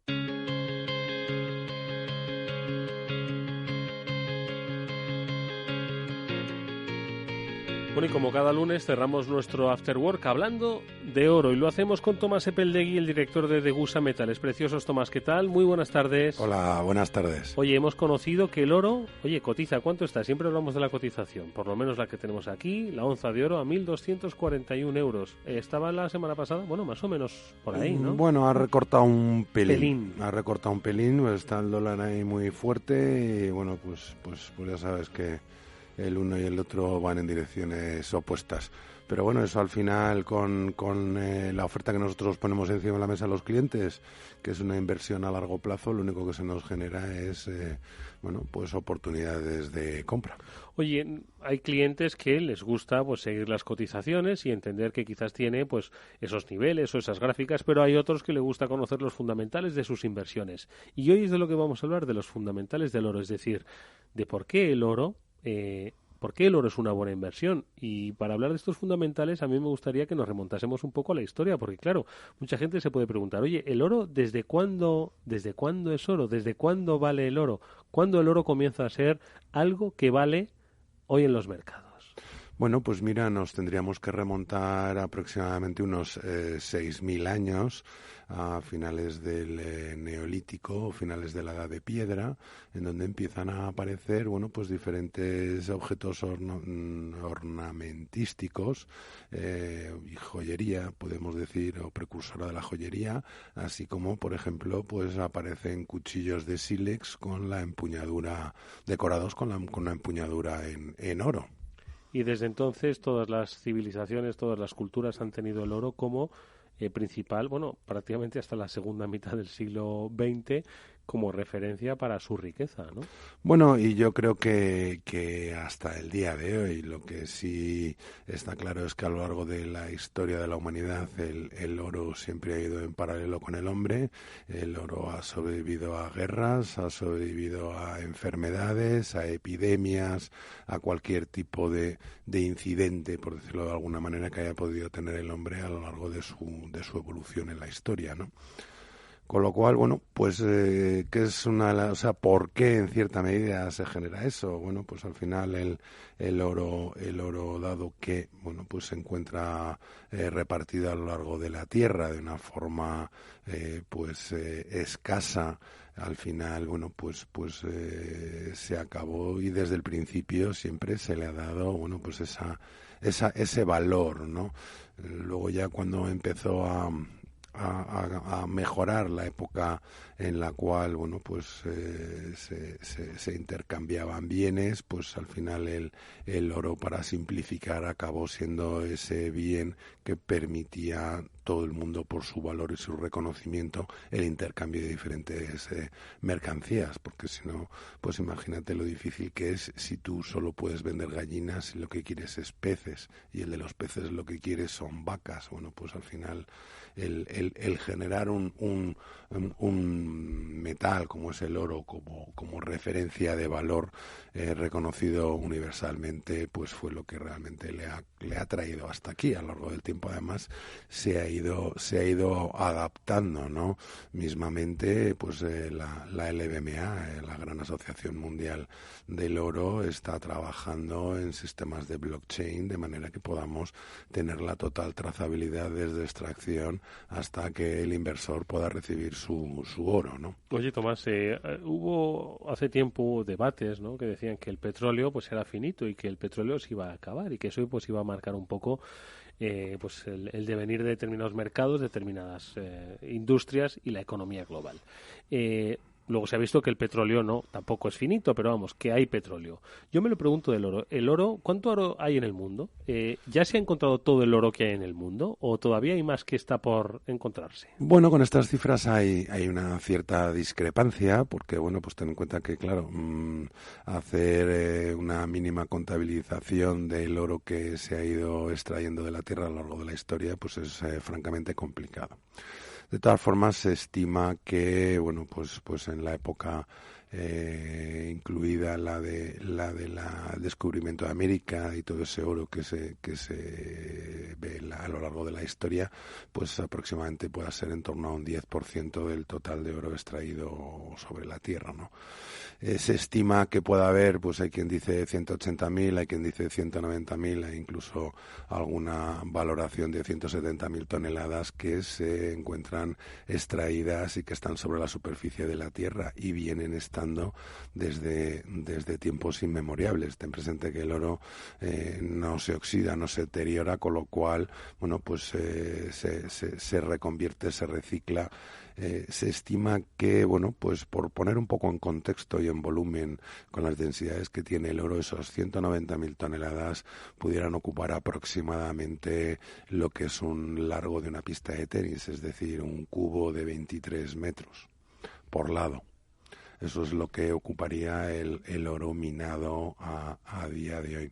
Speaker 2: Bueno, y como cada lunes cerramos nuestro After Work hablando de oro y lo hacemos con Tomás Epeldegui, el director de Degusa Metales Preciosos. Tomás, ¿qué tal? Muy buenas tardes.
Speaker 16: Hola, buenas tardes.
Speaker 2: Oye, hemos conocido que el oro, cotiza, ¿cuánto está? Siempre hablamos de la cotización, por lo menos la que tenemos aquí, la onza de oro a 1.241 euros. ¿Estaba la semana pasada? Bueno, más o menos por ahí, ¿no?
Speaker 16: Bueno, ha recortado un pelín. Ha recortado un pelín, pues está el dólar ahí muy fuerte y bueno, pues ya sabes que el uno y el otro van en direcciones opuestas. Pero bueno, eso al final con la oferta que nosotros ponemos encima de la mesa a los clientes, que es una inversión a largo plazo, lo único que se nos genera es pues oportunidades de compra.
Speaker 2: Oye, hay clientes que les gusta pues seguir las cotizaciones y entender que quizás tiene pues esos niveles o esas gráficas, pero hay otros que les gusta conocer los fundamentales de sus inversiones. Y hoy es de lo que vamos a hablar, de los fundamentales del oro, es decir, de por qué el oro es una buena inversión. Y para hablar de estos fundamentales, a mí me gustaría que nos remontásemos un poco a la historia, porque claro, mucha gente se puede preguntar, oye, ¿el oro desde cuándo es oro? ¿Desde cuándo vale el oro? ¿Cuándo el oro comienza a ser algo que vale hoy en los mercados?
Speaker 16: Bueno, pues mira, nos tendríamos que remontar aproximadamente unos 6.000 años, a finales del Neolítico, finales de la Edad de Piedra, en donde empiezan a aparecer, pues diferentes objetos ornamentísticos y joyería, podemos decir, o precursora de la joyería, así como, por ejemplo, pues aparecen cuchillos de sílex con la empuñadura, decorados con una empuñadura en oro.
Speaker 2: Y desde entonces todas las civilizaciones, todas las culturas han tenido el oro como principal, prácticamente hasta la segunda mitad del siglo XX, como referencia para su riqueza, ¿no?
Speaker 16: Bueno, y yo creo que hasta el día de hoy lo que sí está claro es que a lo largo de la historia de la humanidad el oro siempre ha ido en paralelo con el hombre. El oro ha sobrevivido a guerras, ha sobrevivido a enfermedades, a epidemias, a cualquier tipo de incidente, por decirlo de alguna manera, que haya podido tener el hombre a lo largo de su evolución en la historia, ¿no? Con lo cual, bueno, pues, ¿qué es ¿por qué en cierta medida se genera eso? Bueno, pues al final el oro, dado que, bueno, pues se encuentra repartido a lo largo de la Tierra de una forma, escasa, al final, bueno, pues se acabó y desde el principio siempre se le ha dado, bueno, pues ese valor, ¿no? Luego ya cuando empezó a mejorar la época en la cual, bueno, pues se intercambiaban bienes, pues al final el oro, para simplificar, acabó siendo ese bien que permitía todo el mundo, por su valor y su reconocimiento, el intercambio de diferentes mercancías, porque si no, pues imagínate lo difícil que es si tú solo puedes vender gallinas y lo que quieres es peces, y el de los peces lo que quieres son vacas. Bueno, pues al final el generar un metal como es el oro como referencia de valor reconocido universalmente, pues fue lo que realmente le ha traído hasta aquí. A lo largo del tiempo, además, se ha ido adaptando, ¿no? Mismamente, pues la LBMA, la Gran Asociación Mundial del Oro, está trabajando en sistemas de blockchain de manera que podamos tener la total trazabilidad desde extracción hasta que el inversor pueda recibir su oro, ¿no?
Speaker 2: Oye, Tomás, hubo hace tiempo debates, ¿no?, que decían que el petróleo pues era finito y que el petróleo se iba a acabar y que eso pues iba a marcar un poco pues el devenir de determinados mercados, determinadas industrias y la economía global. Luego se ha visto que el petróleo tampoco es finito, pero vamos, que hay petróleo. Yo me lo pregunto del oro. ¿El oro, cuánto oro hay en el mundo? ¿Ya se ha encontrado todo el oro que hay en el mundo o todavía hay más que está por encontrarse?
Speaker 16: Bueno, con estas cifras hay una cierta discrepancia porque, bueno, pues ten en cuenta que, claro, hacer una mínima contabilización del oro que se ha ido extrayendo de la tierra a lo largo de la historia, pues es francamente complicado. De todas formas, se estima que, bueno, pues en la época incluida la del descubrimiento de América y todo ese oro que se ve a lo largo de la historia, pues aproximadamente pueda ser en torno a un 10% del total de oro extraído sobre la Tierra, ¿no? Se estima que pueda haber, pues hay quien dice 180.000, hay quien dice 190.000, hay incluso alguna valoración de 170.000 toneladas que se encuentran extraídas y que están sobre la superficie de la Tierra y vienen estando desde tiempos inmemoriales. Ten presente que el oro no se oxida, no se deteriora, con lo cual, bueno, pues se reconvierte, se recicla. Se estima que, bueno, pues por poner un poco en contexto y en volumen con las densidades que tiene el oro, esos 190.000 toneladas pudieran ocupar aproximadamente lo que es un largo de una pista de tenis, es decir, un cubo de 23 metros por lado. Eso es lo que ocuparía el oro minado a día de hoy.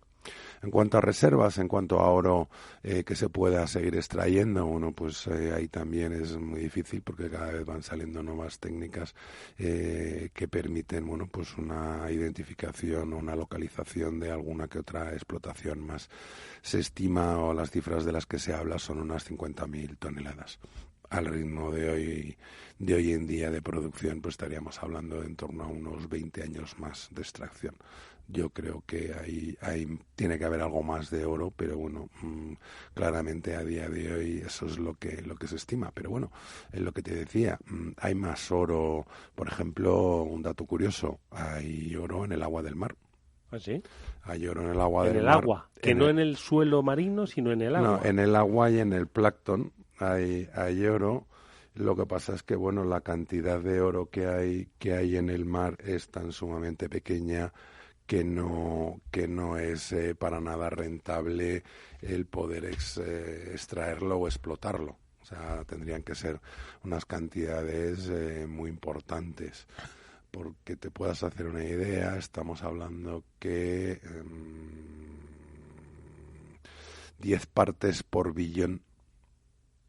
Speaker 16: En cuanto a reservas, en cuanto a oro que se pueda seguir extrayendo, bueno, pues ahí también es muy difícil porque cada vez van saliendo nuevas técnicas que permiten, bueno, pues una identificación o una localización de alguna que otra explotación más. Se estima, o las cifras de las que se habla, son unas 50.000 toneladas. Al ritmo de hoy en día de producción, pues estaríamos hablando de en torno a unos 20 años más de extracción. Yo creo que ahí tiene que haber algo más de oro, pero bueno, claramente a día de hoy eso es lo que se estima. Pero bueno, es lo que te decía, hay más oro. Por ejemplo, un dato curioso, hay oro en el agua del mar.
Speaker 2: ¿Ah, sí?
Speaker 16: Hay oro en el agua del mar.
Speaker 2: En el agua, que no en el suelo marino, sino en el agua.
Speaker 16: No, en el agua y en el plancton hay oro. Lo que pasa es que, bueno, la cantidad de oro que hay en el mar es tan sumamente pequeña que no es para nada rentable el poder extraerlo o explotarlo. O sea, tendrían que ser unas cantidades muy importantes. Porque te puedas hacer una idea, estamos hablando que 10 partes por billón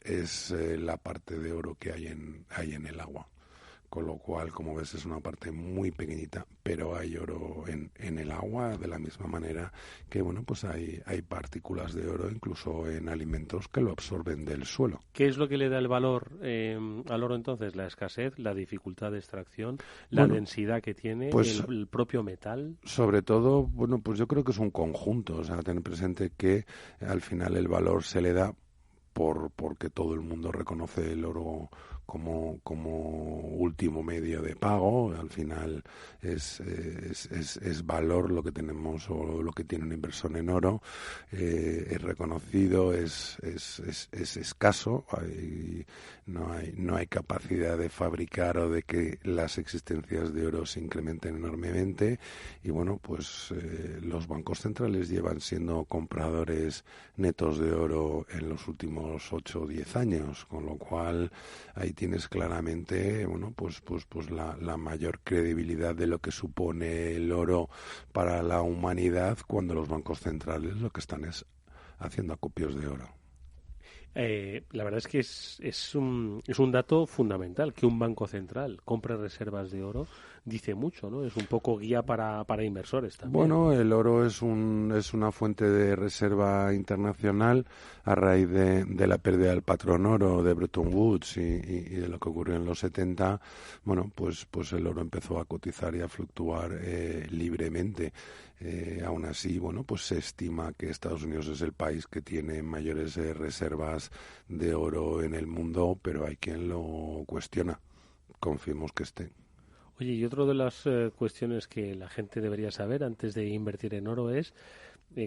Speaker 16: es la parte de oro que hay en el agua. con lo cual, como ves, es una parte muy pequeñita, pero hay oro en el agua, de la misma manera que, bueno, pues hay partículas de oro incluso en alimentos que lo absorben del suelo.
Speaker 2: ¿Qué es lo que le da el valor al oro entonces? ¿La escasez, la dificultad de extracción, la densidad que tiene,
Speaker 16: pues,
Speaker 2: el propio metal?
Speaker 16: Sobre todo, bueno, pues yo creo que es un conjunto, o sea, tener presente que al final el valor se le da porque todo el mundo reconoce el oro como último medio de pago. Al final es valor lo que tenemos o lo que tiene un inversor en oro, es reconocido, es escaso, no hay capacidad de fabricar o de que las existencias de oro se incrementen enormemente, y bueno, pues los bancos centrales llevan siendo compradores netos de oro en los últimos 8 o 10 años, con lo cual ahí tienes claramente, bueno, pues la mayor credibilidad de lo que supone el oro para la humanidad, cuando los bancos centrales lo que están es haciendo acopios de oro.
Speaker 2: La verdad es que es un dato fundamental que un banco central compre reservas de oro. Dice mucho, ¿no? Es un poco guía para inversores también.
Speaker 16: Bueno, el oro es una fuente de reserva internacional a raíz de la pérdida del patrón oro de Bretton Woods y de lo que ocurrió en los 70. Bueno, pues el oro empezó a cotizar y a fluctuar libremente. Aún así, bueno, pues se estima que Estados Unidos es el país que tiene mayores reservas de oro en el mundo, pero hay quien lo cuestiona. Confiemos que esté.
Speaker 2: Oye, y otra de las cuestiones que la gente debería saber antes de invertir en oro es,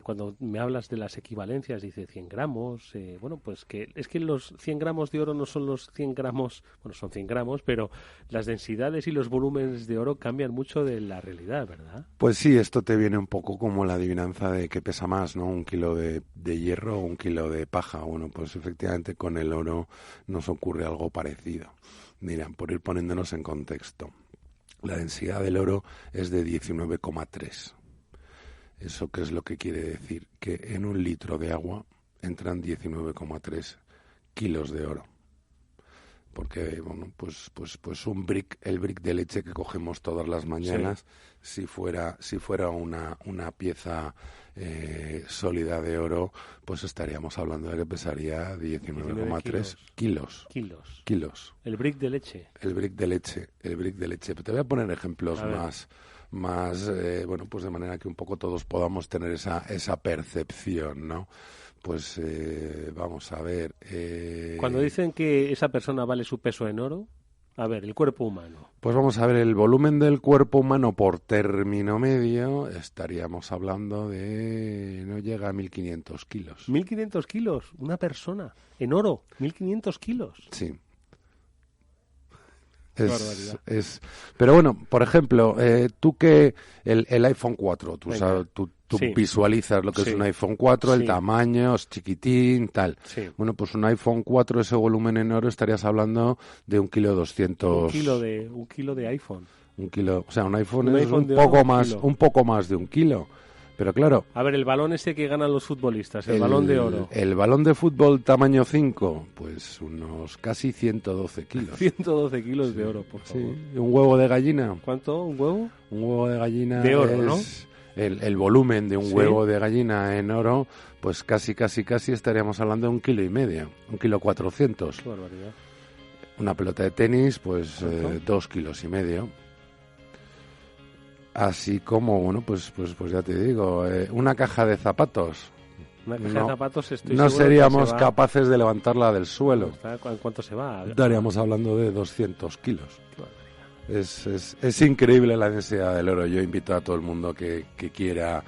Speaker 2: cuando me hablas de las equivalencias, dice 100 gramos, bueno, pues que es que los 100 gramos de oro no son los 100 gramos, bueno, son 100 gramos, pero las densidades y los volúmenes de oro cambian mucho de la realidad, ¿verdad?
Speaker 16: Pues sí, esto te viene un poco como la adivinanza de qué pesa más, ¿no? 1 kilo de hierro o 1 kilo de paja. Bueno, pues efectivamente con el oro nos ocurre algo parecido. Mira, por ir poniéndonos en contexto. La densidad del oro es de 19,3. ¿Eso qué es lo que quiere decir? Que en 1 litro de agua entran 19,3 kilos de oro. Porque, bueno, pues el brick de leche que cogemos todas las mañanas, sí. si fuera una pieza sólida de oro, pues estaríamos hablando de que pesaría 19,3 kilos.
Speaker 2: El brick de leche.
Speaker 16: El brick de leche. Pero te voy a poner ejemplos más bueno, pues de manera que un poco todos podamos tener esa percepción, ¿no? Pues vamos a ver.
Speaker 2: Cuando dicen que esa persona vale su peso en oro, a ver, el cuerpo humano.
Speaker 16: Pues vamos a ver, el volumen del cuerpo humano por término medio, estaríamos hablando de... no llega a 1.500 kilos.
Speaker 2: ¿1.500 kilos? Una persona en oro, 1.500 kilos.
Speaker 16: Sí. Pero bueno, por ejemplo, tú que el iPhone 4, tú visualizas lo que es un iPhone 4, el tamaño es chiquitín, tal. Sí. Bueno, pues un iPhone 4, ese volumen en oro, estarías hablando de 1,2 kilos.
Speaker 2: Un kilo de iPhone.
Speaker 16: Un kilo, o sea, un iPhone es un poco más de 1 kilo. Pero claro...
Speaker 2: A ver, el balón ese que ganan los futbolistas, el balón de oro.
Speaker 16: El balón de fútbol tamaño 5, pues unos casi 112 kilos.
Speaker 2: 112 kilos de oro, por favor.
Speaker 16: Sí. ¿Un huevo de gallina?
Speaker 2: ¿Cuánto? ¿Un huevo?
Speaker 16: Un huevo de gallina
Speaker 2: de oro, ¿no?
Speaker 16: El volumen de un huevo de gallina en oro, pues casi estaríamos hablando de 1,5 kilos, 1,4 kilos.
Speaker 2: Qué barbaridad.
Speaker 16: Una pelota de tenis, pues 2,5 kilos. Así como, bueno, pues ya te digo, una caja de zapatos.
Speaker 2: Una caja de zapatos
Speaker 16: no seríamos capaces de levantarla del suelo.
Speaker 2: ¿En cuánto se va?
Speaker 16: Estaríamos hablando de 200 kilos. Es increíble la densidad del oro. Yo invito a todo el mundo que quiera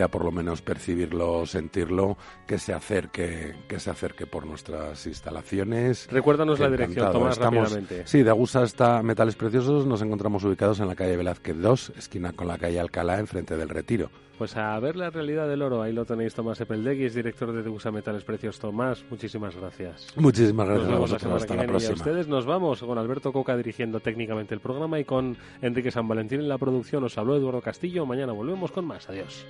Speaker 16: por lo menos percibirlo, sentirlo, que se acerque por nuestras instalaciones.
Speaker 2: Recuérdanos la dirección, Tomás, rápidamente.
Speaker 16: Sí, de Agusa hasta Metales Preciosos nos encontramos ubicados en la calle Velázquez 2, esquina con la calle Alcalá, enfrente del Retiro.
Speaker 2: Pues a ver la realidad del oro, ahí lo tenéis, Tomás Epeldegui, es director de Degusa Metales Preciosos. Tomás, muchísimas gracias.
Speaker 16: Muchísimas gracias a vosotros, hasta la próxima.
Speaker 2: Y a ustedes nos vamos con Alberto Coca dirigiendo técnicamente el programa y con Enrique San Valentín en la producción. Os habló Eduardo Castillo, mañana volvemos con más. Adiós.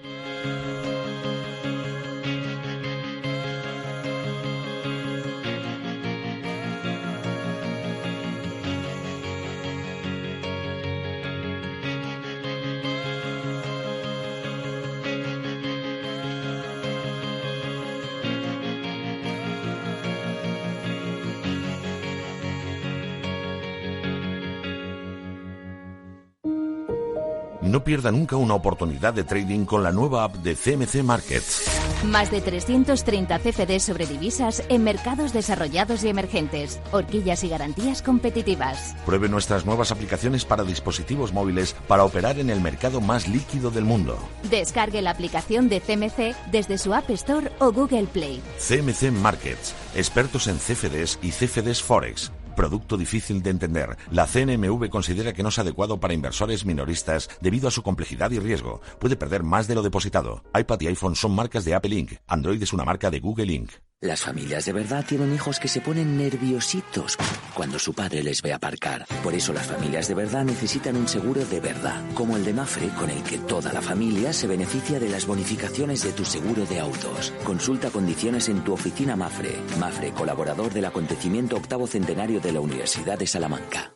Speaker 17: No pierda nunca una oportunidad de trading con la nueva app de CMC Markets.
Speaker 6: Más de 330 CFDs sobre divisas en mercados desarrollados y emergentes. Horquillas y garantías competitivas.
Speaker 17: Pruebe nuestras nuevas aplicaciones para dispositivos móviles para operar en el mercado más líquido del mundo.
Speaker 6: Descargue la aplicación de CMC desde su App Store o Google Play.
Speaker 17: CMC Markets, expertos en CFDs y CFDs Forex. Producto difícil de entender. La CNMV considera que no es adecuado para inversores minoristas debido a su complejidad y riesgo. Puede perder más de lo depositado. iPad y iPhone son marcas de Apple Inc. Android es una marca de Google Inc.
Speaker 18: Las familias de verdad tienen hijos que se ponen nerviositos cuando su padre les ve aparcar. Por eso las familias de verdad necesitan un seguro de verdad, como el de Mapfre, con el que toda la familia se beneficia de las bonificaciones de tu seguro de autos. Consulta condiciones en tu oficina Mapfre. Mapfre, colaborador del acontecimiento 8º centenario de la Universidad de Salamanca.